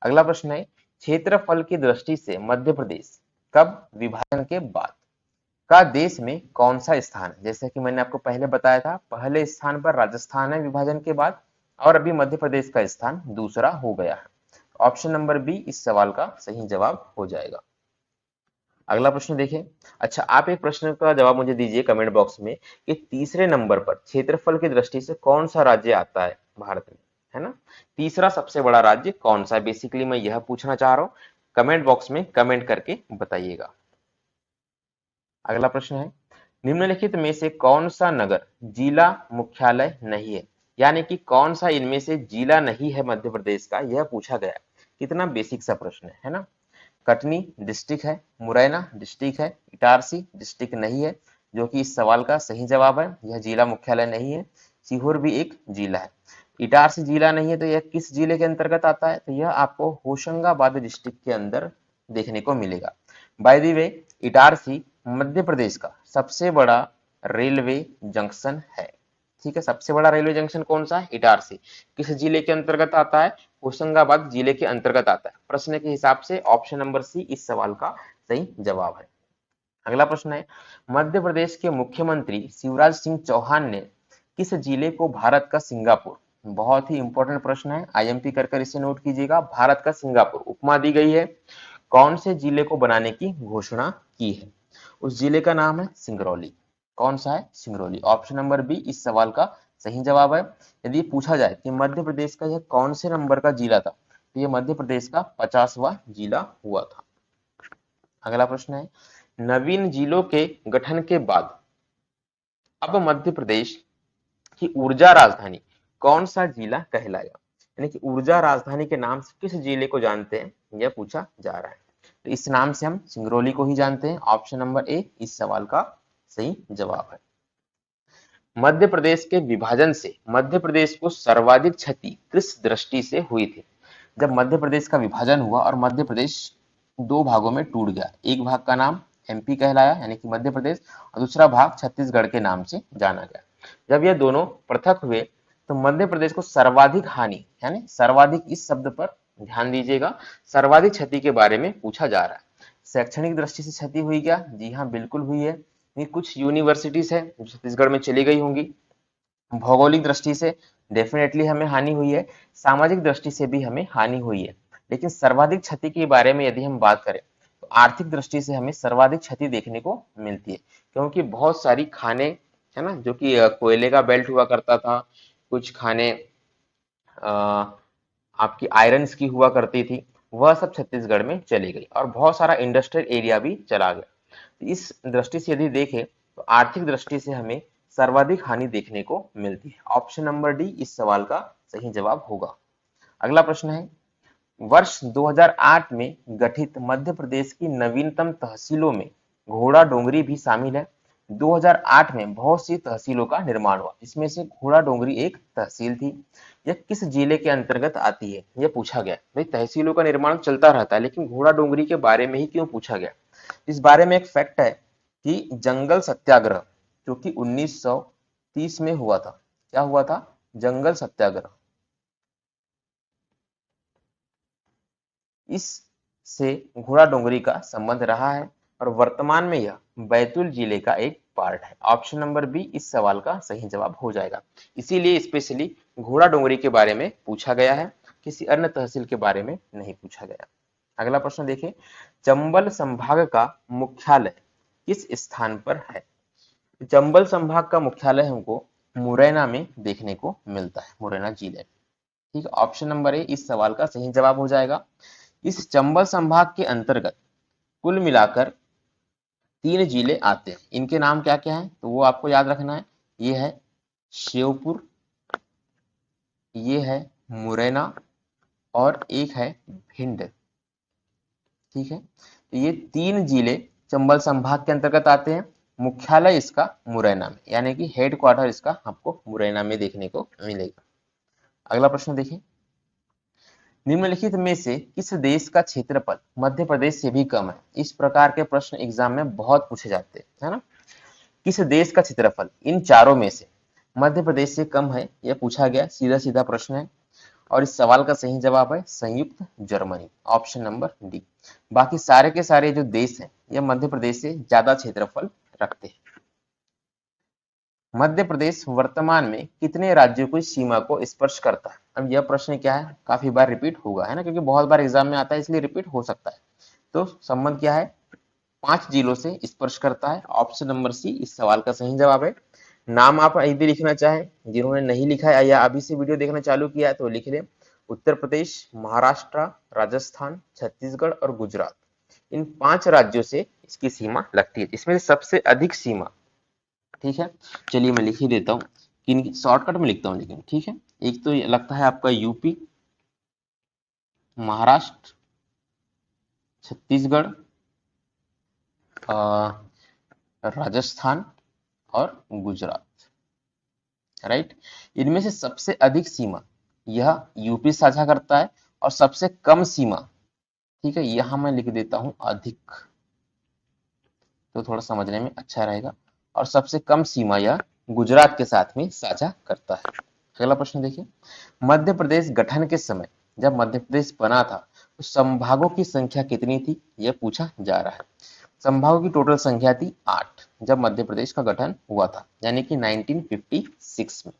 अगला प्रश्न है, क्षेत्रफल की दृष्टि से मध्य प्रदेश कब विभाजन के बाद का देश में कौन सा स्थान है? जैसे कि मैंने आपको पहले बताया था, पहले स्थान पर राजस्थान है विभाजन के बाद, और अभी मध्य प्रदेश का स्थान दूसरा हो गया है। ऑप्शन नंबर बी इस सवाल का सही जवाब हो जाएगा। अगला प्रश्न देखिए। अच्छा, आप एक प्रश्न का जवाब मुझे दीजिए कमेंट बॉक्स में कि तीसरे नंबर पर क्षेत्रफल की दृष्टि से कौन सा राज्य आता है भारत में, है ना? तीसरा सबसे बड़ा राज्य कौन सा है? बेसिकली मैं यह पूछना चाह रहा हूं, कमेंट बॉक्स में कमेंट करके बताइएगा। अगला प्रश्न है, निम्नलिखित में से कौन सा नगर जिला मुख्यालय नहीं है? यानी कि कौन सा इनमें से जिला नहीं है मध्य प्रदेश का, यह पूछा गया है। कितना बेसिक सा प्रश्न है ना? कटनी डिस्ट्रिक्ट है, मुरैना डिस्ट्रिक्ट है, इटारसी डिस्ट्रिक्ट नहीं है, जो कि इस सवाल का सही जवाब है। यह जिला मुख्यालय नहीं है। सीहोर भी एक जिला है। इटारसी जिला नहीं है, तो यह किस जिले के अंतर्गत आता है? तो यह आपको होशंगाबाद डिस्ट्रिक्ट के अंदर देखने को मिलेगा। By the way, Itarsi Madhya Pradesh का सबसे बड़ा रेलवे जंक्शन है। ठीक है, सबसे बड़ा रेलवे जंक्शन कौन सा है? इटारसी। किस जिले के अंतर्गत आता है? होशंगाबाद जिले के अंतर्गत आता है। प्रश्न के हिसाब से ऑप्शन नंबर सी इस सवाल का सही जवाब है। अगला प्रश्न है, मध्य प्रदेश के मुख्यमंत्री शिवराज सिंह चौहान ने किस जिले को भारत का सिंगापुर, बहुत ही इंपॉर्टेंट प्रश्न है, आईएमपी कर इसे नोट कीजिएगा, भारत का सिंगापुर उपमा दी गई है, कौन से जिले को बनाने की घोषणा की है? उस जिले का नाम है सिंगरौली। कौन सा है? सिंगरौली। ऑप्शन नंबर बी इस सवाल का सही जवाब है। यदि पूछा जाए कि मध्य प्रदेश का यह कौन से नंबर का जिला था, तो यह मध्य प्रदेश का 50वां जिला हुआ था। अगला प्रश्न है, नवीन जिलों के गठन के बाद अब मध्य प्रदेश की ऊर्जा राजधानी कौन सा जिला कहलाएगा? यानी कि ऊर्जा राजधानी के नाम से किस जिले को जानते हैं, यह पूछा जा रहा है। तो इस नाम से हम सिंगरौली को ही जानते हैं। ऑप्शन नंबर ए इस सवाल का सही जवाब है। मध्य प्रदेश के विभाजन से मध्य प्रदेश को सर्वाधिक क्षति किस दृष्टि से हुई थी? जब मध्य प्रदेश का विभाजन हुआ और मध्य प्रदेश दो भागों में टूट गया, एक भाग का नाम एमपी कहलाया यानी कि मध्य प्रदेश, और दूसरा भाग छत्तीसगढ़ के नाम से जाना गया। जब ये दोनों पृथक हुए तो मध्य प्रदेश को सर्वाधिक हानि, यानी सर्वाधिक इस शब्द पर ध्यान दीजिएगा, सर्वाधिक क्षति के बारे में पूछा जा रहा है। शैक्षणिक दृष्टि से क्षति हुई क्या? जी हाँ, बिल्कुल हुई है। ये कुछ यूनिवर्सिटीज है जो छत्तीसगढ़ में चली गई होंगी। भौगोलिक दृष्टि से डेफिनेटली हमें हानि हुई है, सामाजिक दृष्टि से भी हमें हानि हुई है। लेकिन सर्वाधिक क्षति के बारे में यदि हम बात करें तो आर्थिक दृष्टि से हमें सर्वाधिक क्षति देखने को मिलती है, क्योंकि बहुत सारी खाने है ना, जो कि कोयले का बेल्ट हुआ करता था, कुछ खाने आपकी आयरन्स की हुआ करती थी, वह सब छत्तीसगढ़ में चली गई और बहुत सारा इंडस्ट्रियल एरिया भी चला गया। इस दृष्टि से यदि देखें तो आर्थिक दृष्टि से हमें सर्वाधिक हानि देखने को मिलती है। ऑप्शन नंबर डी इस सवाल का सही जवाब होगा। अगला प्रश्न है, वर्ष 2008 में गठित मध्य प्रदेश की नवीनतम तहसीलों में घोड़ा डोंगरी भी शामिल है। 2008 में बहुत सी तहसीलों का निर्माण हुआ, इसमें से घोड़ा डोंगरी एक तहसील थी। यह किस जिले के अंतर्गत आती है, यह पूछा गया। भाई तहसीलों का निर्माण चलता रहता है, लेकिन घोड़ा डोंगरी के बारे में ही क्यों पूछा गया? इस बारे में एक फैक्ट है कि जंगल सत्याग्रह जो कि 1930 में हुआ था। क्या हुआ था? जंगल सत्याग्रह। इससे घोड़ा डोंगरी का संबंध रहा है और वर्तमान में यह बैतूल जिले का एक पार्ट है। ऑप्शन नंबर बी इस सवाल का सही जवाब हो जाएगा। इसीलिए स्पेशली घोड़ा डोंगरी के बारे में पूछा गया है, किसी अन्य तहसील के बारे में नहीं पूछा गया। अगला प्रश्न देखिए, चंबल संभाग का मुख्यालय किस स्थान पर है? चंबल संभाग का मुख्यालय हमको मुरैना में देखने को मिलता है, मुरैना जिले। ठीक है, ऑप्शन नंबर ए इस सवाल का सही जवाब हो जाएगा। इस चंबल संभाग के अंतर्गत कुल मिलाकर 3 जिले आते हैं। इनके नाम क्या क्या हैं तो वो आपको याद रखना है। ये है श्योपुर, ये है मुरैना और एक है भिंड। ठीक है, तो ये 3 जिले चंबल संभाग के अंतर्गत आते हैं। मुख्यालय इसका मुरैना में, यानी कि हेड क्वार्टर इसका आपको मुरैना में देखने को मिलेगा। अगला प्रश्न देखिए, निम्नलिखित में से किस देश का क्षेत्रफल मध्य प्रदेश से भी कम है? इस प्रकार के प्रश्न एग्जाम में बहुत पूछे जाते हैं, है ना? किस देश का क्षेत्रफल इन चारों में से मध्य प्रदेश से कम है, यह पूछा गया, सीधा सीधा प्रश्न है। और इस सवाल का सही जवाब है संयुक्त जर्मनी, ऑप्शन नंबर डी। बाकी सारे के सारे जो देश हैं ये मध्य प्रदेश से ज्यादा क्षेत्रफल रखते हैं। मध्य प्रदेश वर्तमान में कितने राज्यों की सीमा को स्पर्श करता है? अब यह प्रश्न क्या है, काफी बार रिपीट होगा, है ना, क्योंकि बहुत बार एग्जाम में आता है इसलिए रिपीट हो सकता है। तो संबंध क्या है, 5 जिलों से स्पर्श करता है, ऑप्शन नंबर सी इस सवाल का सही जवाब है। नाम आप यदि लिखना चाहें, जिन्होंने नहीं लिखा है या अभी से वीडियो देखना चालू किया है तो लिख ले। उत्तर प्रदेश, महाराष्ट्र, राजस्थान, छत्तीसगढ़ और गुजरात, इन 5 राज्यों से इसकी सीमा लगती है। इसमें सबसे अधिक सीमा, ठीक है, चलिए मैं लिख ही देता हूँ, कि शॉर्टकट में लिखता हूँ लेकिन, ठीक है। एक तो लगता है आपका यूपी, महाराष्ट्र, छत्तीसगढ़, राजस्थान और गुजरात, राइट। इनमें से सबसे अधिक सीमा यह यूपी साझा करता है और सबसे कम सीमा, ठीक है, यहां मैं लिख देता हूं अधिक, तो थोड़ा समझने में अच्छा रहेगा, और सबसे कम सीमा यह गुजरात के साथ में साझा करता है। अगला प्रश्न देखिए, मध्य प्रदेश गठन के समय जब मध्य प्रदेश बना था तो संभागों की संख्या कितनी थी, यह पूछा जा रहा है। संभागों की टोटल संख्या थी 8 जब मध्य प्रदेश का गठन हुआ था, यानी कि 1956 में।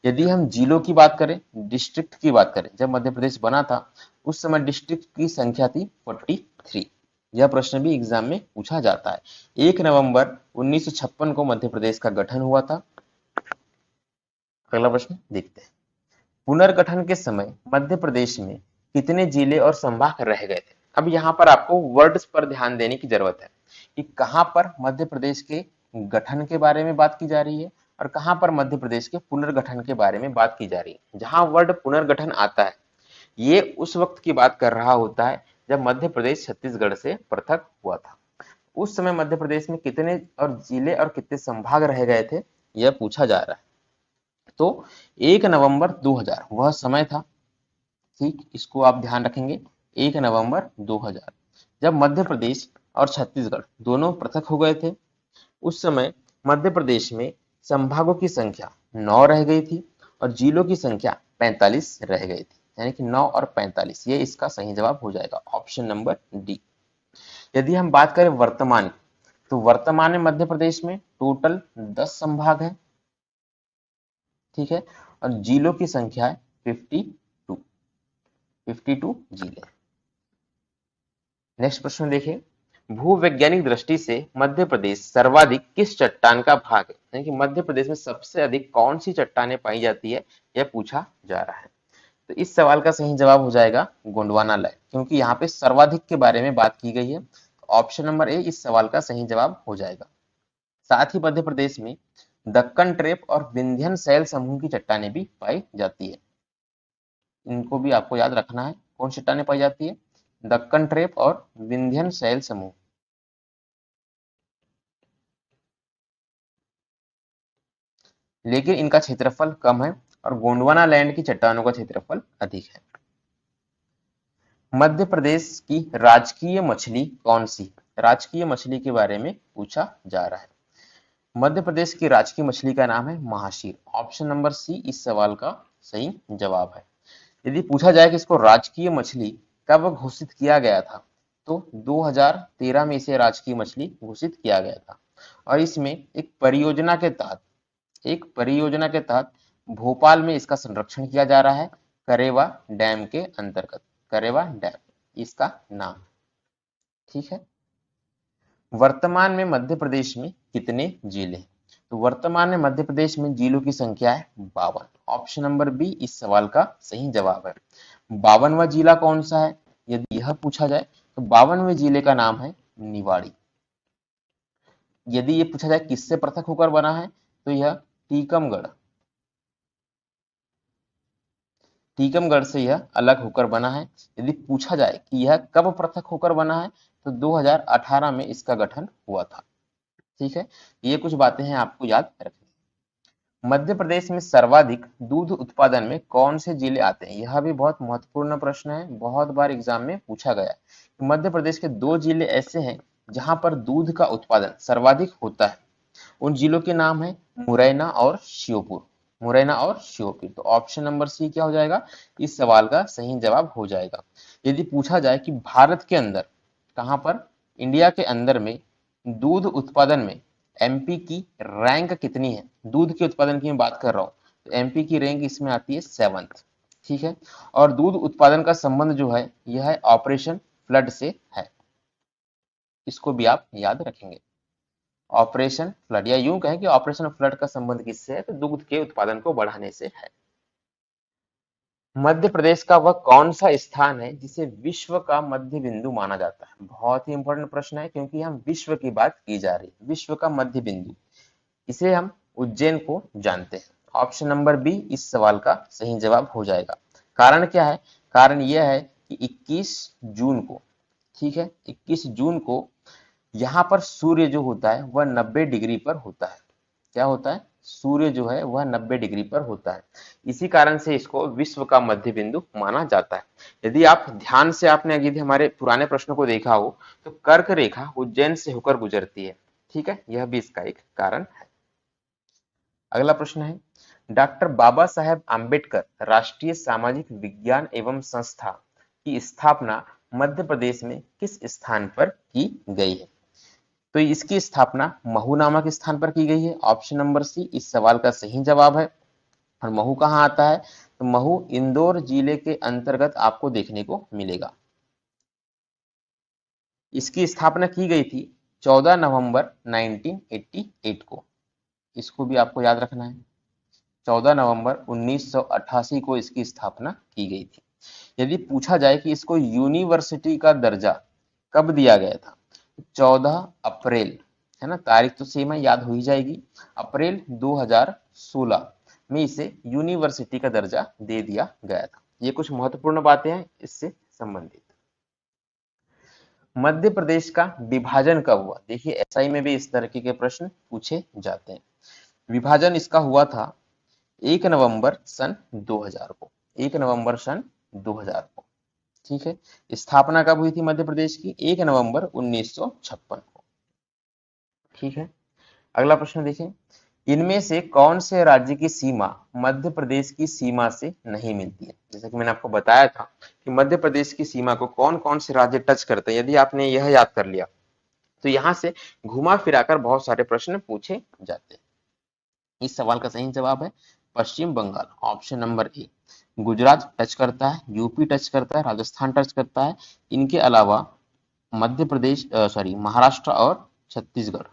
यदि हम जिलों की बात करें, डिस्ट्रिक्ट की बात करें, जब मध्य प्रदेश बना था उस समय डिस्ट्रिक्ट की संख्या थी 43। यह प्रश्न भी एग्जाम में पूछा जाता है। 1 नवंबर 1956 को मध्य प्रदेश का गठन हुआ था। अगला प्रश्न देखते हैं, पुनर्गठन के समय मध्य प्रदेश में कितने जिले और संभाग रह गए थे? अब यहाँ पर आपको वर्ड्स पर ध्यान देने की जरूरत है कि कहां पर मध्य प्रदेश के गठन के बारे में बात की जा रही है और कहां पर मध्य प्रदेश के पुनर्गठन के बारे में बात की जा रही है। जहां वर्ड पुनर्गठन आता है ये उस वक्त की बात कर रहा होता है जब मध्य प्रदेश छत्तीसगढ़ से पृथक हुआ था। उस समय मध्य प्रदेश में कितने और जिले और कितने संभाग रह गए थे यह पूछा जा रहा है। तो 1 नवंबर 2000 वह समय था, ठीक, इसको आप ध्यान रखेंगे। 1 नवंबर 2000 जब मध्य प्रदेश और छत्तीसगढ़ दोनों पृथक हो गए थे, उस समय मध्य प्रदेश में संभागों की संख्या 9 रह गई थी और जिलों की संख्या 45 रह गई थी, यानी कि 9 और 45, ये इसका सही जवाब हो जाएगा, ऑप्शन नंबर डी। यदि हम बात करें वर्तमान की, तो वर्तमान में मध्य प्रदेश में टोटल 10 संभाग है, ठीक है, और जिलों की संख्या है 52 जिले। नेक्स्ट प्रश्न देखिए, भूवैज्ञानिक दृष्टि से मध्य प्रदेश सर्वाधिक किस चट्टान का भाग है, यानी कि मध्य प्रदेश में सबसे अधिक कौन सी चट्टानें पाई जाती है यह पूछा जा रहा है। तो इस सवाल का सही जवाब हो जाएगा गोंडवाना लैंड, क्योंकि यहाँ पे सर्वाधिक के बारे में बात की गई है। ऑप्शन नंबर ए इस सवाल का सही जवाब हो जाएगा। साथ ही मध्य प्रदेश में दक्कन ट्रेप और विंध्यन शैल समूह की चट्टानें भी पाई जाती है। इनको भी आपको याद रखना है, कौन सी चट्टानें पाई जाती है, दक्कन ट्रेप और विंध्यन शैल समूह। लेकिन इनका क्षेत्रफल कम है और गोंडवाना लैंड की चट्टानों का क्षेत्रफल अधिक है। मध्य प्रदेश की राजकीय मछली कौन सी, राजकीय मछली के बारे में पूछा जा रहा है। मध्य प्रदेश की राजकीय मछली का नाम है महाशीर, ऑप्शन नंबर सी इस सवाल का सही जवाब है। यदि पूछा जाए कि इसको राजकीय मछली कब घोषित किया गया था, तो 2013 में इसे राजकीय मछली घोषित किया गया था। और इसमें एक परियोजना के तहत भोपाल में इसका संरक्षण किया जा रहा है, करेवा डैम के अंतर्गत। करेवा डैम इसका नाम, ठीक है। वर्तमान में मध्य प्रदेश में कितने जिले हैं, तो वर्तमान में मध्य प्रदेश में जिलों की संख्या है 52, ऑप्शन नंबर बी इस सवाल का सही जवाब है। 52वां जिला कौन सा है यदि यह पूछा जाए तो 52वें जिले का नाम है निवाड़ी। यदि ये पूछा जाए किससे पृथक होकर बना है तो यह टीकमगढ़ टीकमगढ़ से यह अलग होकर बना है। यदि पूछा जाए कि यह कब पृथक होकर बना है तो 2018 में इसका गठन हुआ था, ठीक है। ये कुछ बातें हैं आपको याद रखनी। मध्य प्रदेश में सर्वाधिक दूध उत्पादन में कौन से जिले आते हैं, यह भी बहुत महत्वपूर्ण प्रश्न है, बहुत बार एग्जाम में पूछा गया है। मध्य प्रदेश के 2 जिले ऐसे हैं जहां पर दूध का उत्पादन सर्वाधिक होता है। उन जिलों के नाम है मुरैना और श्योपुर। मुरैना और शिवपुरी। तो ऑप्शन नंबर सी क्या हो जाएगा, इस सवाल का सही जवाब हो जाएगा। यदि पूछा जाए कि भारत के अंदर, कहां पर, इंडिया के अंदर में दूध उत्पादन में एमपी की रैंक कितनी है, दूध के उत्पादन की मैं बात कर रहा हूँ, तो एमपी की रैंक इसमें आती है 7th। ठीक है, और दूध उत्पादन का संबंध जो है यह है ऑपरेशन फ्लड से है, इसको भी आप याद रखेंगे। ऑपरेशन फ्लड, या यूं कहें कि ऑपरेशन फ्लड का संबंध किससे है, तो दूध के उत्पादन को बढ़ाने से है। मध्य प्रदेश का वह कौन सा स्थान है जिसे विश्व का मध्य बिंदु माना जाता है, बहुत ही इंपॉर्टेंट प्रश्न है, क्योंकि हम विश्व की बात की जा रही है, विश्व का मध्य बिंदु, इसे हम उज्जैन को जानते हैं। ऑप्शन नंबर बी इस सवाल का सही जवाब हो जाएगा। कारण क्या है, कारण यह है कि 21 जून को, ठीक है, 21 जून को यहाँ पर सूर्य जो होता है वह 90 डिग्री पर होता है। क्या होता है, सूर्य जो है वह 90 डिग्री पर होता है, इसी कारण से इसको विश्व का मध्य बिंदु माना जाता है। यदि आप ध्यान से, आपने यदि हमारे पुराने प्रश्नों को देखा हो, तो कर्क रेखा उज्जैन से होकर गुजरती है। ठीक है, यह भी इसका एक कारण है। अगला प्रश्न है, डॉक्टर बाबा साहेब आम्बेडकर राष्ट्रीय सामाजिक विज्ञान एवं संस्था की स्थापना मध्य प्रदेश में किस स्थान पर की गई है, तो इसकी स्थापना महू नामक स्थान पर की गई है। ऑप्शन नंबर सी इस सवाल का सही जवाब है। और महू कहाँ आता है, तो महू इंदौर जिले के अंतर्गत आपको देखने को मिलेगा। इसकी स्थापना की गई थी 14 नवंबर 1988 को, इसको भी आपको याद रखना है। 14 नवंबर 1988 को इसकी स्थापना की गई थी। यदि पूछा जाए कि इसको यूनिवर्सिटी का दर्जा कब दिया गया था, 14 अप्रैल, है ना, तारीख तो सेम है, याद हो ही जाएगी, अप्रैल 2016 में इसे यूनिवर्सिटी का दर्जा दे दिया गया था। ये कुछ महत्वपूर्ण बातें हैं इससे संबंधित। मध्य प्रदेश का विभाजन कब हुआ, देखिए एसआई में भी इस तरीके के प्रश्न पूछे जाते हैं। विभाजन इसका हुआ था 1 नवंबर सन 2000 को, 1 नवंबर सन 2000 को। ठीक है, स्थापना कब हुई थी मध्य प्रदेश की, 1 नवंबर 1956 को। ठीक है, अगला प्रश्न देखें, इनमें से कौन से राज्य की सीमा मध्य प्रदेश की सीमा से नहीं मिलती है। जैसा कि मैंने आपको बताया था कि मध्य प्रदेश की सीमा को कौन कौन से राज्य टच करते हैं, यदि आपने यह याद कर लिया तो यहां से घुमा फिराकर बहुत सारे प्रश्न पूछे जाते हैं। इस सवाल का सही जवाब है Paschim Bangal, option number A. Gujarat touch करता है, यूपी टच करता है, राजस्थान टच करता है, इनके अलावा मध्य प्रदेश, सॉरी, महाराष्ट्र और छत्तीसगढ़,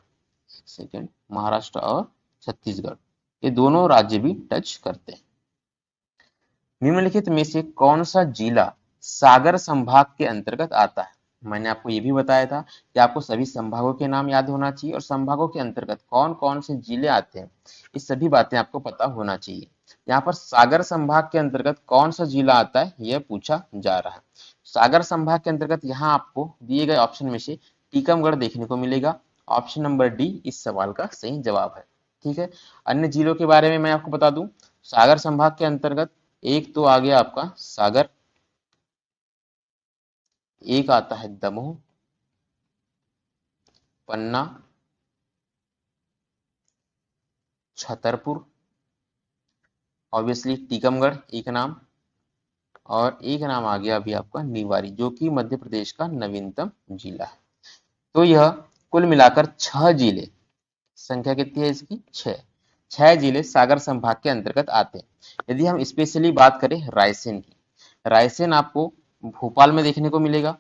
एक सेकेंड, महाराष्ट्र और छत्तीसगढ़, ये दोनों राज्य भी टच करते हैं। निम्नलिखित में से कौन सा जिला सागर संभाग के अंतर्गत आता है, मैंने आपको ये भी बताया था कि आपको सभी संभागों के नाम याद होना चाहिए और संभागों के अंतर्गत कौन कौन से जिले आते हैं, ये सभी बातें आपको पता होना चाहिए। यहाँ पर सागर संभाग के अंतर्गत कौन सा जिला आता है यह पूछा जा रहा है। सागर संभाग के अंतर्गत यहाँ आपको दिए गए ऑप्शन में से टीकमगढ़ देखने को मिलेगा। ऑप्शन नंबर डी इस सवाल का सही जवाब है। ठीक है, अन्य जिलों के बारे में मैं आपको बता दूं, सागर संभाग के अंतर्गत एक तो आ गया आपका सागर, एक आता है दमोह, पन्ना, छतरपुर, ऑब्वियसली टीकमगढ़ एक नाम, और एक नाम आ गया अभी आपका निवारी, जो कि मध्य प्रदेश का नवीनतम जिला है। तो यह कुल मिलाकर 6 जिले, संख्या कितनी है इसकी, 6 जिले सागर संभाग के अंतर्गत आते हैं। यदि हम स्पेशली बात करें रायसेन की, रायसेन आपको भोपाल में देखने को मिलेगा,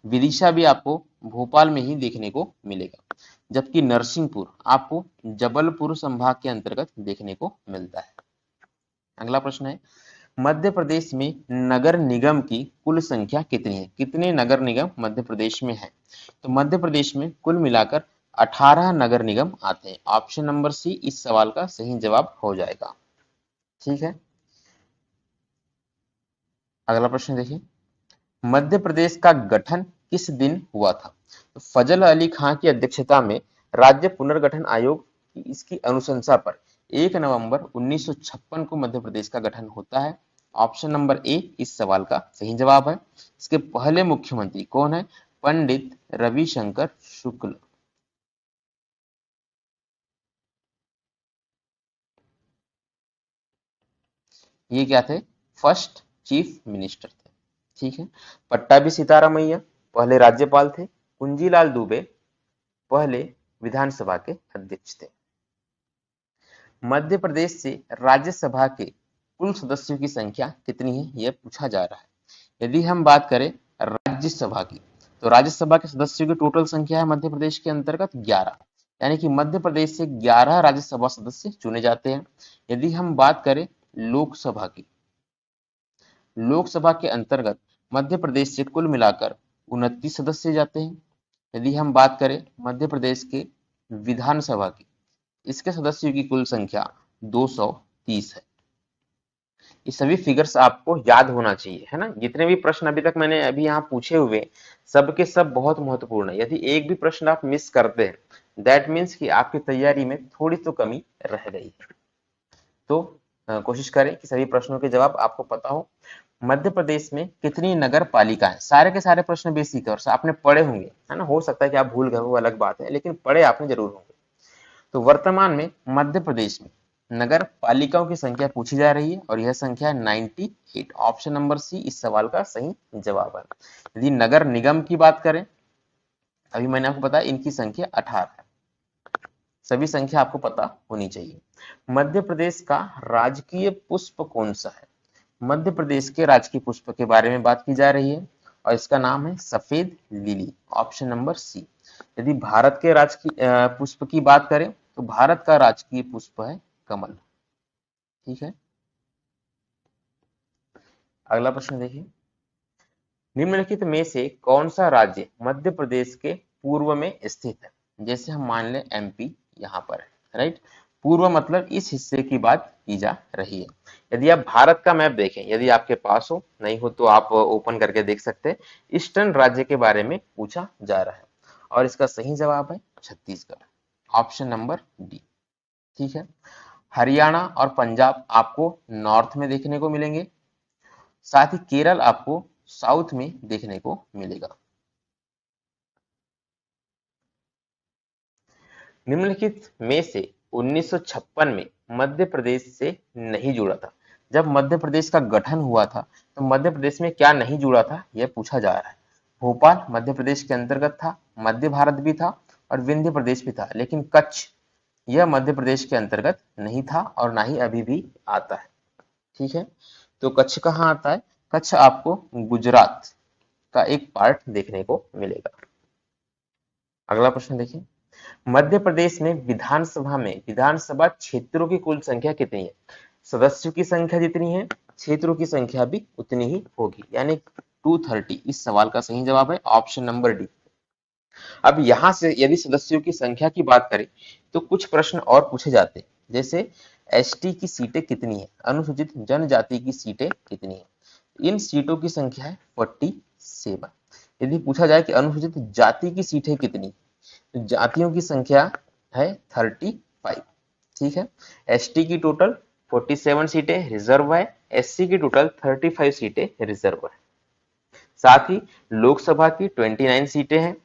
विदिशा भी आपको भोपाल में ही देखने को मिलेगा, जबकि नरसिंहपुर आपको जबलपुर संभाग के अंतर्गत देखने को मिलता है। अगला प्रश्न है, मध्य प्रदेश में नगर निगम की कुल संख्या कितनी है, कितने नगर निगम मध्य प्रदेश में है, तो मध्य प्रदेश में कुल मिलाकर 18 नगर निगम आते हैं। ऑप्शन नंबर सी इस सवाल का सही जवाब हो जाएगा। ठीक है, अगला प्रश्न देखिए, मध्य प्रदेश का गठन किस दिन हुआ था, तो फजल अली खां की अध्यक्षता में राज्य पुनर्गठन आयोग की इसकी अनुशंसा पर 1 नवंबर 1956 को मध्य प्रदेश का गठन होता है। ऑप्शन नंबर ए इस सवाल का सही जवाब है। इसके पहले मुख्यमंत्री कौन है, पंडित रविशंकर शुक्ल। ये क्या थे? फर्स्ट चीफ मिनिस्टर थे। ठीक है। पट्टाभी सीतारामैया पहले राज्यपाल थे। कुंजीलाल दुबे पहले विधानसभा के अध्यक्ष थे। मध्य प्रदेश से राज्यसभा के कुल सदस्यों की संख्या कितनी है, यह पूछा जा रहा है। यदि हम बात करें राज्यसभा की, तो राज्यसभा के सदस्यों की टोटल संख्या है मध्य प्रदेश के अंतर्गत 11, यानी कि मध्य प्रदेश से 11 राज्यसभा सदस्य चुने जाते हैं। यदि हम बात करें लोकसभा की, लोकसभा के अंतर्गत मध्य प्रदेश से कुल मिलाकर 29 सदस्य जाते हैं। यदि हम बात करें मध्य प्रदेश के विधानसभा की, इसके सदस्यों की कुल संख्या 230 है। ये सभी फिगर्स आपको याद होना चाहिए, है ना। जितने भी प्रश्न अभी तक मैंने अभी यहाँ पूछे हुए, सब के सब बहुत महत्वपूर्ण है। यदि एक भी प्रश्न आप मिस करते हैं, दैट मीन्स कि आपकी तैयारी में थोड़ी तो कमी रह गई है। तो कोशिश करें कि सभी प्रश्नों के जवाब आपको पता हो। मध्य प्रदेश में कितनी नगर पालिका है? सारे के सारे प्रश्न बेसिक है और आपने पढ़े होंगे, है ना। हो सकता है कि आप भूल गए, वो अलग बात है, लेकिन पढ़े आपने जरूर होंगे। तो वर्तमान में मध्य प्रदेश में नगर पालिकाओं की संख्या पूछी जा रही है और यह संख्या 98। ऑप्शन नंबर सी इस सवाल का सही जवाब है। यदि नगर निगम की बात करें, अभी मैंने आपको बताया इनकी संख्या 18 है। सभी संख्या आपको पता होनी चाहिए। मध्य प्रदेश का राजकीय पुष्प कौन सा है? मध्य प्रदेश के राजकीय पुष्प के बारे में बात की जा रही है और इसका नाम है सफेद लिली। Option number C. यदि भारत के राजकीय पुष्प की बात करें, तो भारत का राजकीय पुष्प है कमल। ठीक है। अगला प्रश्न देखिए, निम्नलिखित में से कौन सा राज्य मध्य प्रदेश के पूर्व में स्थित है? जैसे हम मान लें एमपी यहाँ पर है, राइट। पूर्व मतलब इस हिस्से की बात की जा रही है। यदि आप भारत का मैप देखें, यदि आपके पास हो, नहीं हो तो आप ओपन करके देख सकते हैं। ईस्टर्न राज्य के बारे में पूछा जा रहा है और इसका सही जवाब है छत्तीसगढ़। Option number D. ठीक है। हरियाणा और पंजाब आपको नॉर्थ में देखने को मिलेंगे, साथ ही केरल आपको साउथ में देखने को मिलेगा। निम्नलिखित में से 1956 में मध्य प्रदेश से नहीं जुड़ा था। जब मध्य प्रदेश का गठन हुआ था तो मध्य प्रदेश में क्या नहीं जुड़ा था, यह पूछा जा रहा है। भोपाल मध्य प्रदेश के अंतर्गत था, मध्य भारत भी था और विंध्य प्रदेश भी था, लेकिन कच्छ यह मध्य प्रदेश के अंतर्गत नहीं था और ना ही अभी भी आता है। ठीक है। तो कच्छ कहाँ आता है? कच्छ आपको गुजरात का एक पार्ट देखने को मिलेगा। अगला प्रश्न देखिए, मध्य प्रदेश में विधानसभा क्षेत्रों की कुल संख्या कितनी है? सदस्यों की संख्या जितनी है, क्षेत्रों की संख्या भी उतनी ही होगी, यानी 230। इस सवाल का सही जवाब है ऑप्शन नंबर डी। अब यहां से यदि सदस्यों की संख्या की बात करें तो कुछ प्रश्न और पूछे जाते हैं, जैसे एसटी की सीटें कितनी है, अनुसूचित जनजाति की सीटें कितनी है। इन सीटों की संख्या है 47। यदि पूछा जाए कि अनुसूचित जाति की सीटें कितनी, तो जातियों की संख्या है 35। ठीक है। एसटी की टोटल 47 सीटें रिजर्व है, एससी की टोटल 35 सीटें रिजर्व है। साथ ही लोकसभा की 29 सीटें हैं,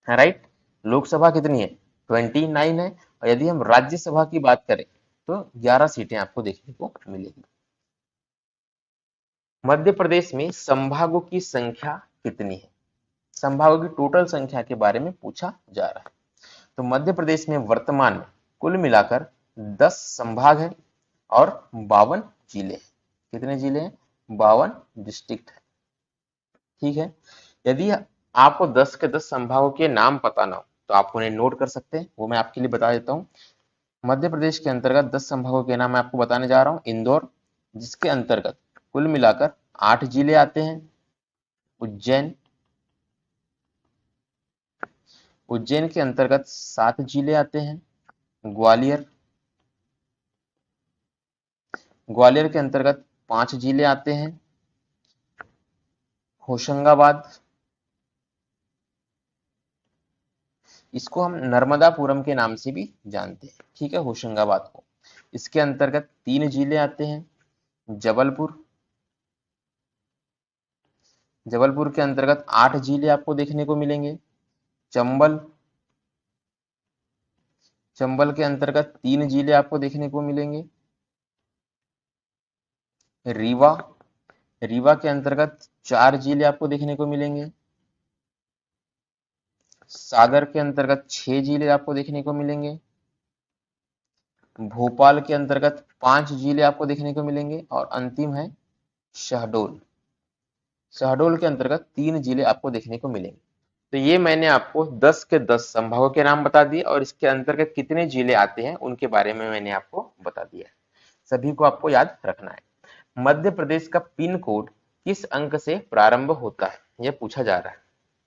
राइट। लोकसभा कितनी है? 29 है। और यदि हम राज्यसभा की बात करें तो 11 सीटें आपको देखने को मिलेगी। मध्य प्रदेश में संभागों की संख्या कितनी है? संभागों की टोटल संख्या के बारे में पूछा जा रहा है। तो मध्य प्रदेश में वर्तमान में कुल मिलाकर 10 संभाग है और 52 जिले हैं। कितने जिले हैं? 52 डिस्ट्रिक्ट है। ठीक है। यदि आपको 10 के 10 संभागों के नाम पता ना हो तो आप उन्हें नोट कर सकते हैं, वो मैं आपके लिए बता देता हूँ। मध्य प्रदेश के अंतर्गत 10 संभागों के नाम मैं आपको बताने जा रहा हूँ। इंदौर, जिसके अंतर्गत कुल मिलाकर 8 जिले आते हैं। उज्जैन, उज्जैन के अंतर्गत 7 जिले आते हैं। ग्वालियर, ग्वालियर के अंतर्गत 5 जिले आते हैं। होशंगाबाद, इसको हम नर्मदापुरम के नाम से भी जानते हैं। ठीक है, होशंगाबाद को। इसके अंतर्गत 3 जिले आते हैं। जबलपुर, जबलपुर के अंतर्गत 8 जिले आपको देखने को मिलेंगे। चंबल, चंबल के अंतर्गत 3 जिले आपको देखने को मिलेंगे। रीवा, रीवा के अंतर्गत 4 जिले आपको देखने को मिलेंगे। सागर के अंतर्गत 6 जिले आपको देखने को मिलेंगे। भोपाल के अंतर्गत 5 जिले आपको देखने को मिलेंगे और अंतिम है शहडोल। शहडोल के अंतर्गत 3 जिले आपको देखने को मिलेंगे। तो ये मैंने आपको 10 के 10 संभागों के नाम बता दिए और इसके अंतर्गत कितने जिले आते हैं उनके बारे में मैंने आपको बता दिया है। सभी को आपको याद रखना है। मध्य प्रदेश का पिन कोड किस अंक से प्रारंभ होता है, यह पूछा जा रहा है।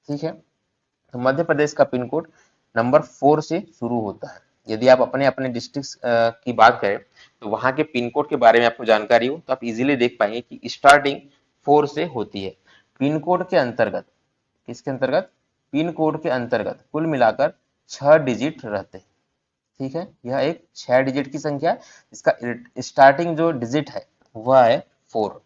ठीक है, तो मध्य प्रदेश का पिन कोड नंबर 4 से शुरू होता है। यदि आप अपने अपने डिस्ट्रिक्ट की बात करें तो वहां के पिन कोड के बारे में आपको जानकारी हो तो आप इजीली देख पाएंगे कि स्टार्टिंग 4 से होती है। पिन कोड के अंतर्गत, किसके अंतर्गत, पिन कोड के अंतर्गत कुल मिलाकर 6 डिजिट रहते हैं। ठीक है, यह एक 6 डिजिट की संख्या है। इसका स्टार्टिंग जो डिजिट है वह है 4।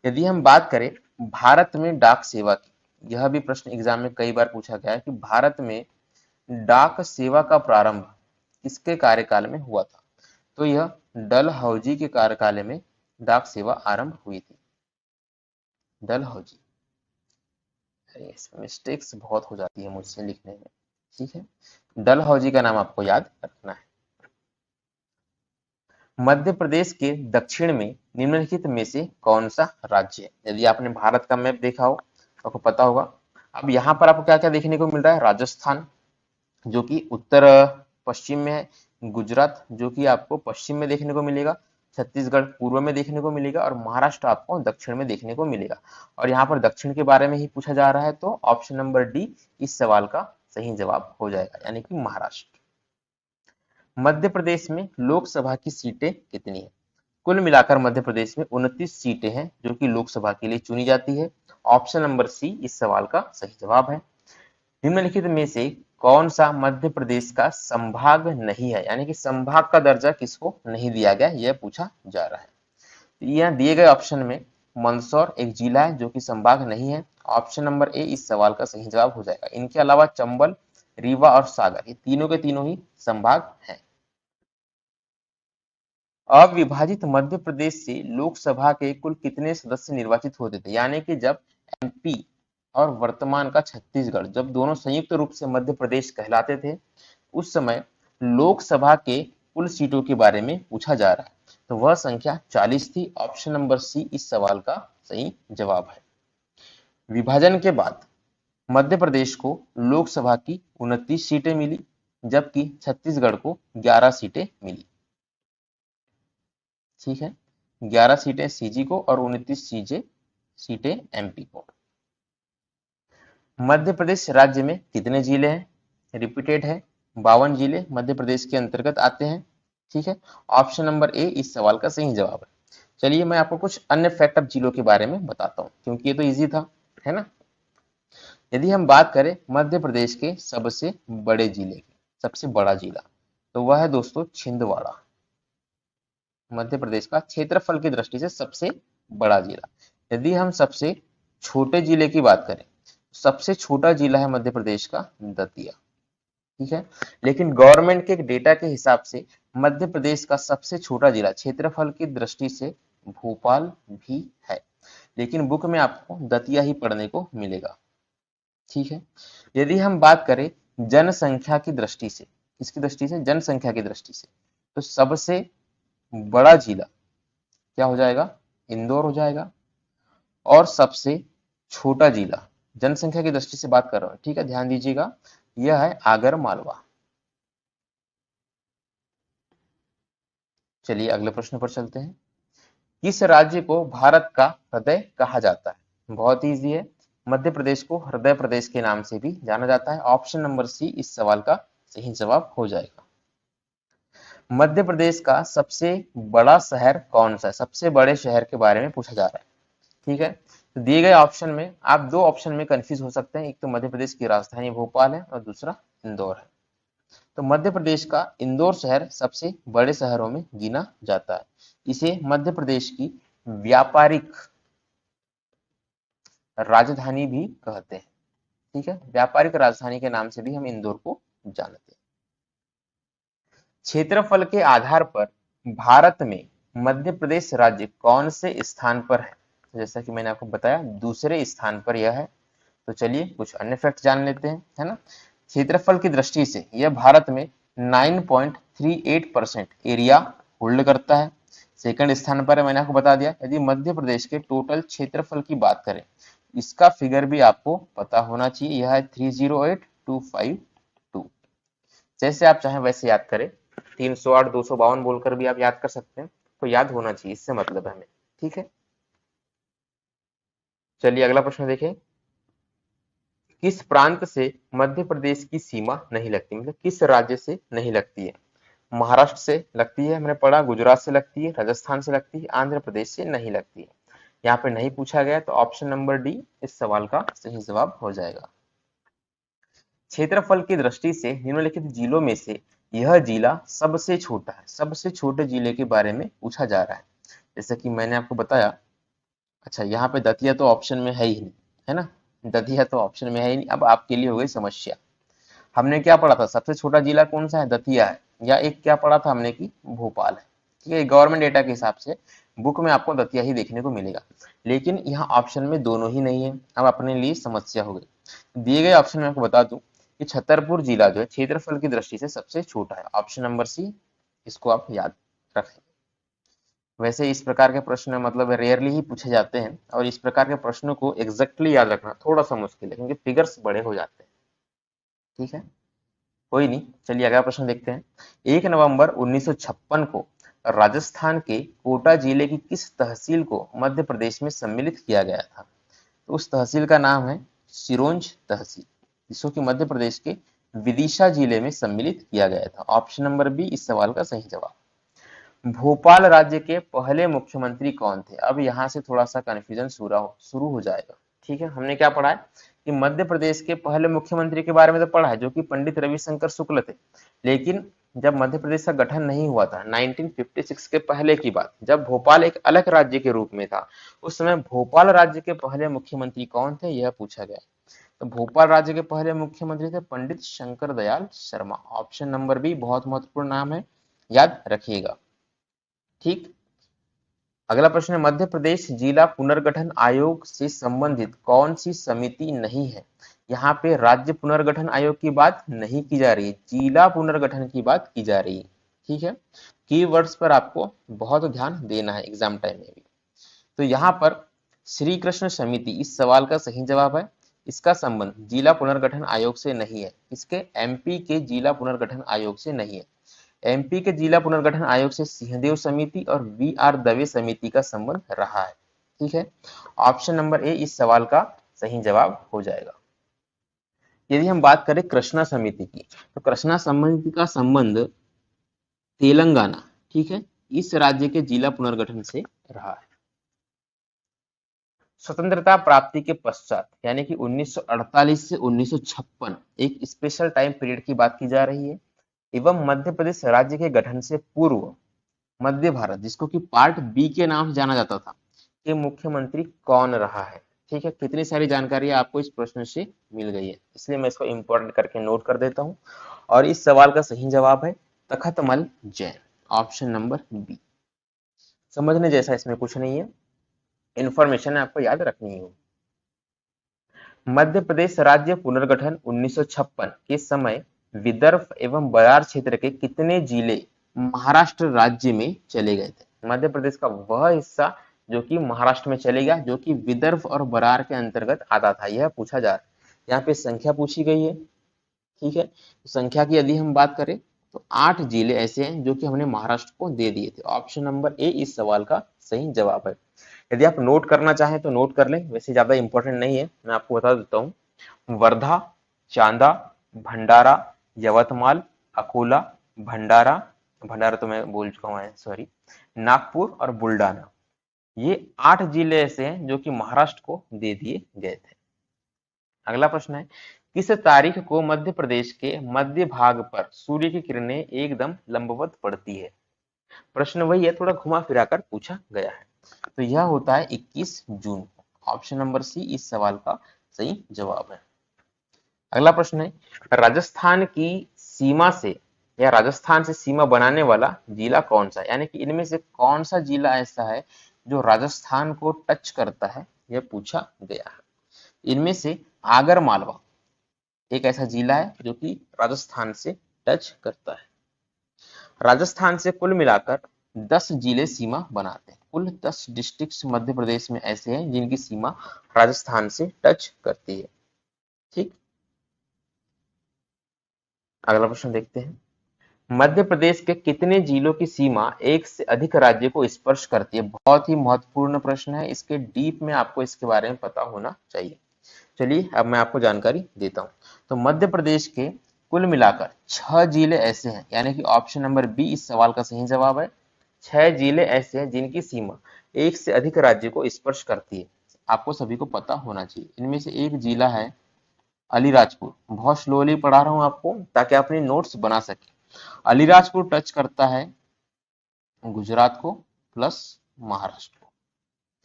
यदि हम बात करें भारत में डाक सेवा की, यह भी प्रश्न एग्जाम में कई बार पूछा गया है कि भारत में डाक सेवा का प्रारंभ किसके कार्यकाल में हुआ था, तो यह डलहौजी के कार्यकाल में डाक सेवा आरंभ हुई थी। डलहौजी, मिस्टेक्स बहुत हो जाती है मुझसे लिखने में। ठीक है, डलहौजी का नाम आपको याद रखना है। मध्य प्रदेश के दक्षिण में निम्नलिखित में से कौन सा राज्य है। यदि आपने भारत का मैप देखा हो तो आपको पता होगा। अब यहाँ पर आपको क्या क्या देखने को मिल रहा है, राजस्थान जो कि उत्तर पश्चिम में है, गुजरात जो कि आपको पश्चिम में देखने को मिलेगा, छत्तीसगढ़ पूर्व में देखने को मिलेगा और महाराष्ट्र आपको दक्षिण में देखने को मिलेगा। और यहाँ पर दक्षिण के बारे में ही पूछा जा रहा है तो ऑप्शन नंबर डी इस सवाल का सही जवाब हो जाएगा, यानी कि महाराष्ट्र। मध्य प्रदेश में लोकसभा की सीटें कितनी है। कुल मिलाकर मध्य प्रदेश में 29 सीटें हैं जो कि लोकसभा के लिए चुनी जाती है। ऑप्शन नंबर सी इस सवाल का सही जवाब है। निम्नलिखित में से कौन सा मध्य प्रदेश का संभाग नहीं है, यानी कि संभाग का दर्जा किसको नहीं दिया गया, यह पूछा जा रहा है। यहाँ दिए गए ऑप्शन में मंदसौर एक जिला है जो कि संभाग नहीं है। ऑप्शन नंबर ए इस सवाल का सही जवाब हो जाएगा। इनके अलावा चंबल, रीवा और सागर ये तीनों के तीनों ही संभाग हैं। अविभाजित मध्य प्रदेश से लोकसभा के कुल कितने सदस्य निर्वाचित होते थे, यानी कि जब एमपी और वर्तमान का छत्तीसगढ़ जब दोनों संयुक्त रूप से मध्य प्रदेश कहलाते थे उस समय लोकसभा के कुल सीटों के बारे में पूछा जा रहा है, तो वह संख्या 40 थी। ऑप्शन नंबर सी इस सवाल का सही जवाब है। विभाजन के बाद मध्य प्रदेश को लोकसभा की 29 सीटें मिली जबकि छत्तीसगढ़ को 11 सीटें मिली। ठीक है, 11 सीटें सीजी को और 29 सीटें एमपी को। मध्य प्रदेश राज्य में कितने जिले हैं, रिपीटेड है 52 जिले मध्य प्रदेश के अंतर्गत आते हैं। ठीक है, ऑप्शन नंबर ए इस सवाल का सही जवाब है। चलिए मैं आपको कुछ अन्य फैक्ट ऑफ जिलों के बारे में बताता हूं क्योंकि ये तो इजी था, है ना। यदि हम बात करें मध्य प्रदेश के सबसे बड़े जिले की, सबसे बड़ा जिला तो वह है दोस्तों छिंदवाड़ा। मध्य प्रदेश का क्षेत्रफल की दृष्टि से सबसे बड़ा जिला। यदि हम सबसे छोटे जिले की बात करें, सबसे छोटा जिला है मध्य प्रदेश का दतिया। ठीक है, लेकिन गवर्नमेंट के डेटा के हिसाब से मध्य प्रदेश का सबसे छोटा जिला क्षेत्रफल की दृष्टि से भोपाल भी है, लेकिन बुक में आपको दतिया ही पढ़ने को मिलेगा। ठीक है, यदि हम बात करें जनसंख्या की दृष्टि से, किसकी दृष्टि से, जनसंख्या की दृष्टि से, तो सबसे बड़ा जिला क्या हो जाएगा, इंदौर हो जाएगा। और सबसे छोटा जिला जनसंख्या की दृष्टि से बात कर रहा हूं, ठीक है, ध्यान दीजिएगा, यह है आगर मालवा। चलिए अगले प्रश्न पर चलते हैं। किस राज्य को भारत का हृदय कहा जाता है। बहुत इजी है, मध्य प्रदेश को हृदय प्रदेश के नाम से भी जाना जाता है। ऑप्शन नंबर सी इस सवाल का सही जवाब हो जाएगा। मध्य प्रदेश का सबसे बड़ा शहर कौन सा है, सबसे बड़े शहर के बारे में पूछा जा रहा है। ठीक है, तो दिए गए ऑप्शन में आप दो ऑप्शन में कंफ्यूज हो सकते हैं, एक तो मध्य प्रदेश की राजधानी भोपाल है और दूसरा इंदौर है। तो मध्य प्रदेश का इंदौर शहर सबसे बड़े शहरों में गिना जाता है। इसे मध्य प्रदेश की व्यापारिक राजधानी भी कहते हैं। ठीक है, व्यापारिक राजधानी के नाम से भी हम इंदौर को जानते हैं। क्षेत्रफल के आधार पर भारत में मध्य प्रदेश राज्य कौन से स्थान पर है? तो जैसा कि मैंने आपको बताया दूसरे स्थान पर यह है। तो चलिए कुछ अन्य फैक्ट जान लेते हैं, है ना। क्षेत्रफल की दृष्टि से यह भारत में 9.38% एरिया होल्ड करता है। सेकंड स्थान पर है, मैंने आपको बता दिया। यदि मध्य प्रदेश के टोटल क्षेत्रफल की बात करें, इसका फिगर भी आपको पता होना चाहिए, यह है 308252। जैसे आप चाहें वैसे याद करें, 308 252 बोलकर भी आप याद कर सकते हैं, तो याद होना चाहिए, इससे मतलब है हमें। ठीक है, चलिए अगला प्रश्न देखें। किस प्रांत से मध्य प्रदेश की सीमा नहीं लगती, मतलब किस राज्य से नहीं लगती है? महाराष्ट्र से लगती है, हमने पढ़ा, गुजरात से लगती है, राजस्थान से लगती है, आंध्र प्रदेश से नहीं लगती है। यहाँ पे नहीं पूछा गया, तो ऑप्शन नंबर डी इस सवाल का सही जवाब हो जाएगा। क्षेत्रफल की दृष्टि से निम्नलिखित जिलों में से यह जिला सबसे छोटा है। सबसे छोटे जिले के बारे में पूछा जा रहा है। जैसे कि मैंने आपको बताया, अच्छा यहाँ पे दतिया तो ऑप्शन में है ही नहीं, है ना। दतिया तो ऑप्शन में है ही नहीं। अब आपके लिए हो गई समस्या। हमने क्या पढ़ा था, सबसे छोटा जिला कौन सा है? दतिया है। या एक क्या पढ़ा था हमने कि भोपाल है। ठीक है, गवर्नमेंट डेटा के हिसाब से बुक में आपको दतिया ही देखने को मिलेगा, लेकिन यहाँ ऑप्शन में दोनों ही नहीं है। अब अपने लिए समस्या हो गई। दिए गए ऑप्शन में आपको बता दूं कि छतरपुर जिला जो है क्षेत्रफल की दृष्टि से सबसे छोटा है। ऑप्शन नंबर सी, इसको आप याद रखें। वैसे इस प्रकार के प्रश्न मतलब रेयरली ही पूछे जाते हैं, और इस प्रकार के प्रश्नों को एग्जैक्टली याद रखना थोड़ा सा मुश्किल है, क्योंकि फिगर्स बड़े हो जाते हैं। ठीक है, कोई नहीं, चलिए अगला प्रश्न देखते हैं। 1 नवंबर 1956 को राजस्थान के कोटा जिले की किस तहसील को मध्य प्रदेश में सम्मिलित किया गया था? तो उस तहसील का नाम है सिरोंज तहसील, जिसको कि मध्य प्रदेश के विदिशा जिले में सम्मिलित किया गया था। ऑप्शन नंबर बी इस सवाल का सही जवाब। भोपाल राज्य के पहले मुख्यमंत्री कौन थे? अब यहाँ से थोड़ा सा कंफ्यूजन शुरू हो जाएगा। ठीक है, हमने क्या पढ़ा है कि मध्य प्रदेश के पहले मुख्यमंत्री के बारे में तो पढ़ा है, जो कि पंडित रविशंकर शुक्ल थे। लेकिन जब मध्य प्रदेश का गठन नहीं हुआ था 1956 के पहले की बात, जब भोपाल एक अलग राज्य के रूप में था, उस समय भोपाल राज्य के पहले मुख्यमंत्री कौन थे, यह पूछा गया। तो भोपाल राज्य के पहले मुख्यमंत्री थे Pandit Shankar Dayal Sharma. Option number B बहुत महत्वपूर्ण नाम है, याद रखिएगा। ठीक, अगला प्रश्न है, मध्य प्रदेश जिला पुनर्गठन आयोग से संबंधित कौन सी समिति नहीं है? यहाँ पे राज्य पुनर्गठन आयोग की बात नहीं की जा रही है, जिला पुनर्गठन की बात की जा रही है। ठीक है, कीवर्ड्स पर आपको बहुत ध्यान देना है एग्जाम टाइम में भी। तो यहाँ पर श्री कृष्ण समिति इस सवाल का सही जवाब है। इसका संबंध जिला पुनर्गठन आयोग से नहीं है, इसके एमपी के जिला पुनर्गठन आयोग से नहीं है। एमपी के जिला पुनर्गठन आयोग से सिंहदेव समिति और वी आर दवे समिति का संबंध रहा है। ठीक है, ऑप्शन नंबर ए इस सवाल का सही जवाब हो जाएगा। यदि हम बात करें कृष्णा समिति की, तो कृष्णा समिति का संबंध तेलंगाना, ठीक है, इस राज्य के जिला पुनर्गठन से रहा है। स्वतंत्रता प्राप्ति के पश्चात यानी कि 1948 से 1956 एक स्पेशल टाइम पीरियड की बात की जा रही है। एवं मध्य प्रदेश राज्य के गठन से पूर्व मध्य भारत, जिसको कि पार्ट बी के नाम से जाना जाता था, के मुख्यमंत्री कौन रहा है? ठीक है, कितनी सारी जानकारी आपको इस प्रश्न से मिल गई है, इसलिए मैं इसको इंपॉर्टेंट करके नोट कर देता हूं। और इस सवाल का सही जवाब है Takhatmal Jain. Option number B. समझने जैसा इसमें कुछ नहीं है, इंफॉर्मेशन आपको याद रखनी है। मध्य प्रदेश राज्य पुनर्गठन 1956 के समय विदर्भ एवं बरार क्षेत्र के कितने जिले महाराष्ट्र राज्य में चले गए थे? मध्य प्रदेश का वह हिस्सा जो कि महाराष्ट्र में चले गया, जो कि विदर्भ और बरार के अंतर्गत आता था, यह पूछा जा रहा है। यहाँ पे संख्या पूछी गई है। ठीक है, तो संख्या की यदि हम बात करें तो 8 जिले ऐसे हैं जो कि हमने महाराष्ट्र को दे दिए थे। ऑप्शन नंबर ए इस सवाल का सही जवाब है। यदि आप नोट करना चाहें तो नोट कर लें, वैसे ज्यादा इंपॉर्टेंट नहीं है, मैं आपको बता देता हूँ। वर्धा, चांदा, भंडारा, यवतमाल, अकोला, भंडारा, भंडारा तो मैं बोल चुका हूँ, सॉरी, नागपुर और बुल्डाना, ये 8 जिले ऐसे हैं जो कि महाराष्ट्र को दे दिए गए थे। अगला प्रश्न है, किस तारीख को मध्य प्रदेश के मध्य भाग पर सूर्य की किरणें एकदम लंबवत पड़ती है? प्रश्न वही है, थोड़ा घुमा फिरा कर पूछा गया है। तो यह होता है 21 जून को। ऑप्शन नंबर सी इस सवाल का सही जवाब है। अगला प्रश्न है, राजस्थान की सीमा से या राजस्थान से सीमा बनाने वाला जिला कौन सा है, यानी कि इनमें से कौन सा जिला ऐसा है जो राजस्थान को टच करता है, यह पूछा गया है। इनमें से आगर मालवा एक ऐसा जिला है जो कि राजस्थान से टच करता है। राजस्थान से कुल मिलाकर 10 जिले सीमा बनाते हैं। कुल 10 डिस्ट्रिक्ट मध्य प्रदेश में ऐसे हैं जिनकी सीमा राजस्थान से टच करती है। ठीक, अगला प्रश्न देखते हैं। मध्य प्रदेश के कितने जिलों की सीमा एक से अधिक राज्य को स्पर्श करती है? बहुत ही महत्वपूर्ण प्रश्न है, इसके डीप में आपको इसके बारे में पता होना चाहिए। चलिए अब मैं आपको जानकारी देता हूं। तो मध्य प्रदेश के कुल मिलाकर 6 जिले ऐसे हैं, यानी कि ऑप्शन नंबर बी इस सवाल का सही जवाब है। 6 जिले ऐसे हैं जिनकी सीमा एक से अधिक राज्य को स्पर्श करती है। आपको सभी को पता होना चाहिए। इनमें से एक जिला है अलीराजपुर। बहुत स्लोली पढ़ा रहा हूं आपको ताकि अपने नोट्स बना सके। अलीराजपुर टच करता है गुजरात को प्लस महाराष्ट्र को।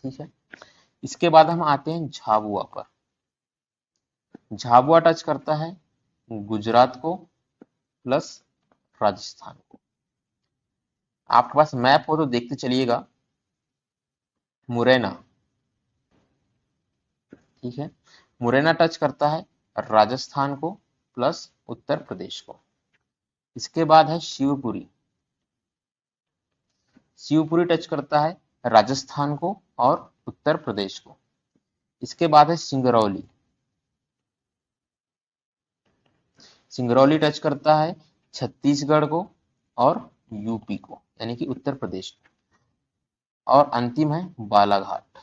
ठीक है, इसके बाद हम आते हैं झाबुआ पर। झाबुआ टच करता है गुजरात को प्लस राजस्थान को। आपके पास मैप हो तो देखते चलिएगा। मुरैना, ठीक है, मुरैना टच करता है राजस्थान को प्लस उत्तर प्रदेश को। इसके बाद है शिवपुरी। शिवपुरी टच करता है राजस्थान को और उत्तर प्रदेश को। इसके बाद है सिंगरौली। सिंगरौली टच करता है छत्तीसगढ़ को और यूपी को, यानी कि उत्तर प्रदेश को। और अंतिम है बालाघाट।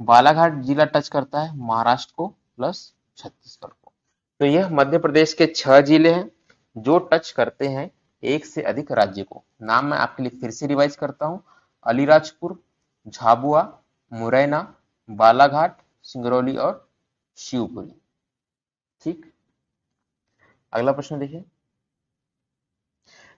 बालाघाट जिला टच करता है महाराष्ट्र को प्लस छत्तीसगढ़ को। तो यह मध्य प्रदेश के 6 जिले हैं जो टच करते हैं एक से अधिक राज्य को। नाम मैं आपके लिए फिर से रिवाइज करता हूं। अलीराजपुर, झाबुआ, मुरैना, बालाघाट, सिंगरौली और शिवपुरी। ठीक, अगला प्रश्न देखिए।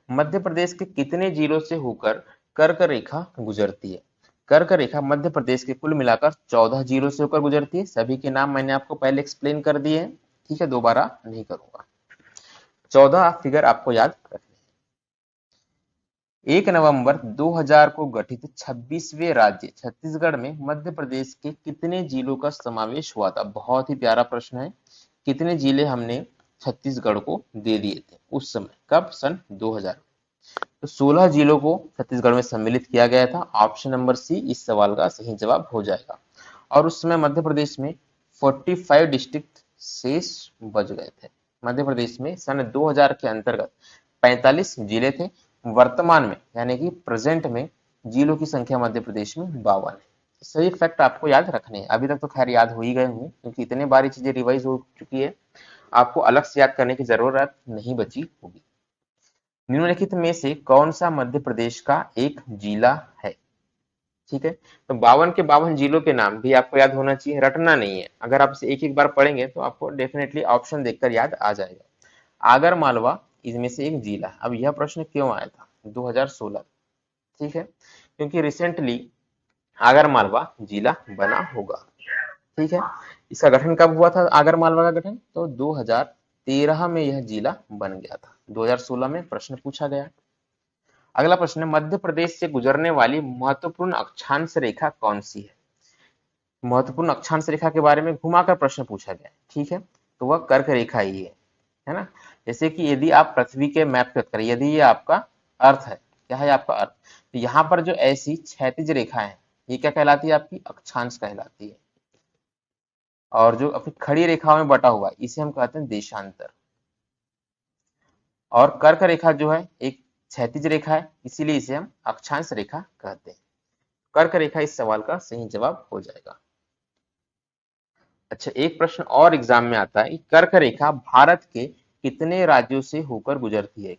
मध्य प्रदेश के कितने जिलों से होकर कर्क रेखा गुजरती है? कर्क रेखा मध्य प्रदेश के कुल मिलाकर 14 जिलों से होकर गुजरती है। सभी के नाम मैंने आपको पहले एक्सप्लेन कर दिए हैं, ठीक है, दोबारा नहीं करूंगा। 14 फिगर आपको याद रखने। 1 नवंबर 2000 को गठित 26वें राज्य छत्तीसगढ़ में मध्य प्रदेश के कितने जिलों का समावेश हुआ था? बहुत ही प्यारा प्रश्न है। कितने जिले हमने छत्तीसगढ़ को दे दिए थे उस समय? कब? सन 2000। तो 16 जिलों को छत्तीसगढ़ में सम्मिलित किया गया था। ऑप्शन नंबर सी इस सवाल का सही जवाब हो जाएगा। और उस समय मध्य प्रदेश में 45 डिस्ट्रिक्ट शेष बच गए थे। मध्य प्रदेश में सन 2000 के अंतर्गत 45 जिले थे। वर्तमान में यानी कि प्रेजेंट में जिलों की संख्या मध्य प्रदेश में 52 है। सही फैक्ट आपको याद रखने हैं। अभी तक तो खैर याद हो ही गए होंगे क्योंकि इतने बार चीजें रिवाइज हो चुकी है, आपको अलग से याद करने की जरूरत नहीं बची होगी। निम्नलिखित में से कौन सा मध्य प्रदेश का एक जिला है? ठीक है, तो 52 के 52 जिलों के नाम भी आपको याद होना चाहिए, रटना नहीं है। अगर आप इसे एक एक बार पढ़ेंगे तो आपको डेफिनेटली ऑप्शन देखकर याद आ जाएगा। आगर मालवा इसमें से एक जिला है। अब यह प्रश्न क्यों आया था 2016? ठीक है, क्योंकि रिसेंटली आगर मालवा जिला बना होगा। ठीक है, इसका गठन कब हुआ था? आगर मालवा का गठन तो 2013 में यह जिला बन गया था। 2016 में प्रश्न पूछा गया। अगला प्रश्न है, मध्य प्रदेश से गुजरने वाली महत्वपूर्ण अक्षांश रेखा कौन सी है? महत्वपूर्ण अक्षांश रेखा के बारे में घुमाकर प्रश्न पूछा गया। ठीक है, तो वह कर्क रेखा ही है ना। जैसे कि यदि आप पृथ्वी के मैप पे करें, यदि ये आपका अर्थ है, क्या है आपका अर्थ, तो यहाँ पर जो ऐसी क्षैतिज रेखा है ये क्या कहलाती है? आपकी अक्षांश कहलाती है। और जो अपनी खड़ी रेखाओं में बटा हुआ है इसे हम कहते हैं देशांतर। और कर्क रेखा जो है एक क्षैतिज रेखा है, इसीलिए इसे हम अक्षांश रेखा कहते हैं। कर्क रेखा इस सवाल का सही जवाब हो जाएगा। अच्छा, एक प्रश्न और एग्जाम में आता है कि कर्क रेखा भारत के कितने राज्यों से होकर गुजरती है?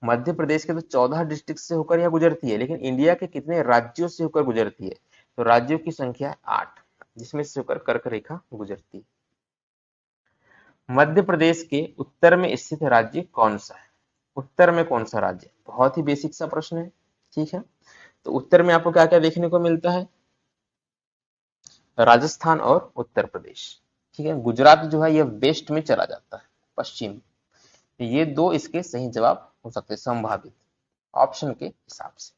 मध्य प्रदेश के तो 14 डिस्ट्रिक्ट से होकर यह गुजरती है, लेकिन इंडिया के कितने राज्यों से होकर गुजरती है? तो राज्यों की संख्या 8, जिसमें से होकर कर्क रेखा गुजरती है। मध्य प्रदेश के उत्तर में स्थित राज्य कौन सा है? उत्तर में कौन सा राज्य? बहुत ही बेसिक सा प्रश्न है। ठीक है, तो उत्तर में आपको क्या क्या देखने को मिलता है? राजस्थान और उत्तर प्रदेश। ठीक है, गुजरात जो है यह वेस्ट में चला जाता है, पश्चिम। तो ये दो इसके सही जवाब हो सकते हैं संभावित ऑप्शन के हिसाब से।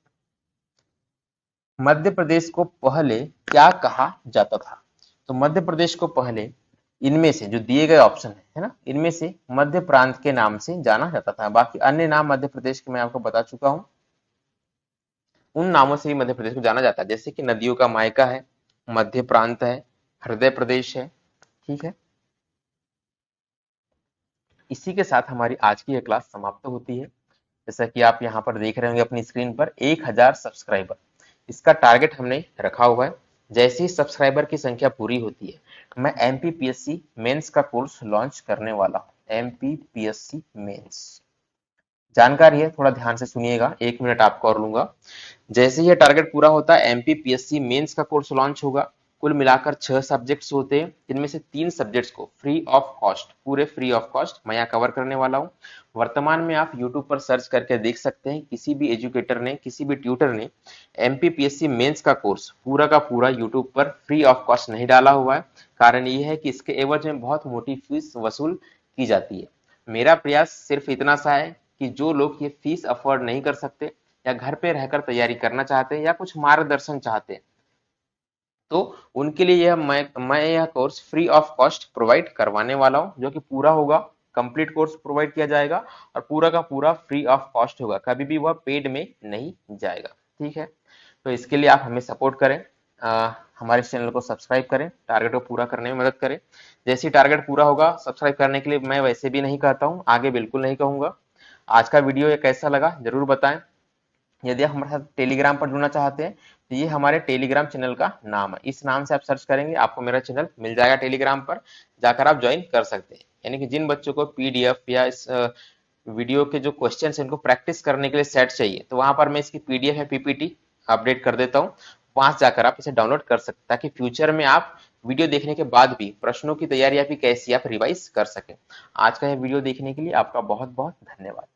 मध्य प्रदेश को पहले क्या कहा जाता था? तो मध्य प्रदेश को पहले इनमें से जो दिए गए ऑप्शन है ना, इनमें से मध्य प्रांत के नाम से जाना जाता था। बाकी अन्य नाम मध्य प्रदेश के मैं आपको बता चुका हूं, उन नामों से ही मध्य प्रदेश को जाना जाता है, जैसे कि नदियों का मायका है, मध्य प्रांत है, हृदय प्रदेश है। ठीक है, इसी के साथ हमारी आज की यह क्लास समाप्त होती है। जैसा कि आप यहाँ पर देख रहे होंगे अपनी स्क्रीन पर 1000 सब्सक्राइबर इसका टारगेट हमने रखा हुआ है। जैसे ही सब्सक्राइबर की संख्या पूरी होती है मैं एमपीपीएससी मेंस का कोर्स लॉन्च करने वाला हूँ। एमपीपीएससी मेंस जानकारी है, थोड़ा ध्यान से सुनिएगा, 1 मिनट आपको और लूंगा। जैसे ही ये टारगेट पूरा होता है एमपीपीएससी मेंस का कोर्स लॉन्च होगा। कुल मिलाकर 6 सब्जेक्ट्स होते हैं, इनमें से 3 सब्जेक्ट्स को फ्री ऑफ कॉस्ट, पूरे फ्री ऑफ कॉस्ट मैं यहाँ कवर करने वाला हूँ। वर्तमान में आप यूट्यूब पर सर्च करके देख सकते हैं, किसी भी एजुकेटर ने, किसी भी ट्यूटर ने एमपीपीएससी मेंस का कोर्स पूरा का पूरा यूट्यूब पर फ्री ऑफ कॉस्ट नहीं डाला हुआ है। कारण ये है कि इसके एवज में बहुत मोटी फीस वसूल की जाती है। मेरा प्रयास सिर्फ इतना सा है कि जो लोग ये फीस अफोर्ड नहीं कर सकते या घर पे रहकर तैयारी करना चाहते हैं या कुछ मार्गदर्शन चाहते हैं, तो उनके लिए मैं यह course free of cost provide करवाने वाला हूं, जो कि पूरा होगा, कंप्लीट कोर्स प्रोवाइड किया जाएगा और पूरा का पूरा फ्री ऑफ कॉस्ट होगा, कभी भी वह पेड में नहीं जाएगा। ठीक है, तो इसके लिए आप हमें सपोर्ट करें, हमारे चैनल को सब्सक्राइब करें, टारगेट को पूरा करने में मदद करें। जैसे ही टारगेट पूरा होगा सब्सक्राइब करने के लिए मैं वैसे भी नहीं कहता हूँ, आगे बिल्कुल नहीं कहूंगा। आज का वीडियो ये कैसा लगा जरूर बताएं। यदि आप हमारे साथ टेलीग्राम पर जुड़ना चाहते हैं तो ये हमारे टेलीग्राम चैनल का नाम है, इस नाम से आप सर्च करेंगे आपको मेरा चैनल मिल जाएगा। टेलीग्राम पर जाकर आप ज्वाइन कर सकते हैं। यानी कि जिन बच्चों को पीडीएफ या इस वीडियो के जो क्वेश्चन है इनको प्रैक्टिस करने के लिए सेट चाहिए, तो वहां पर मैं इसकी पीडीएफ या पीपीटी अपडेट कर देता हूँ, वहां से जाकर आप इसे डाउनलोड कर सकते हैं, ताकि फ्यूचर में आप वीडियो देखने के बाद भी प्रश्नों की तैयारी आपकी कैसी आप रिवाइज कर सकें। आज का यह वीडियो देखने के लिए आपका बहुत बहुत धन्यवाद।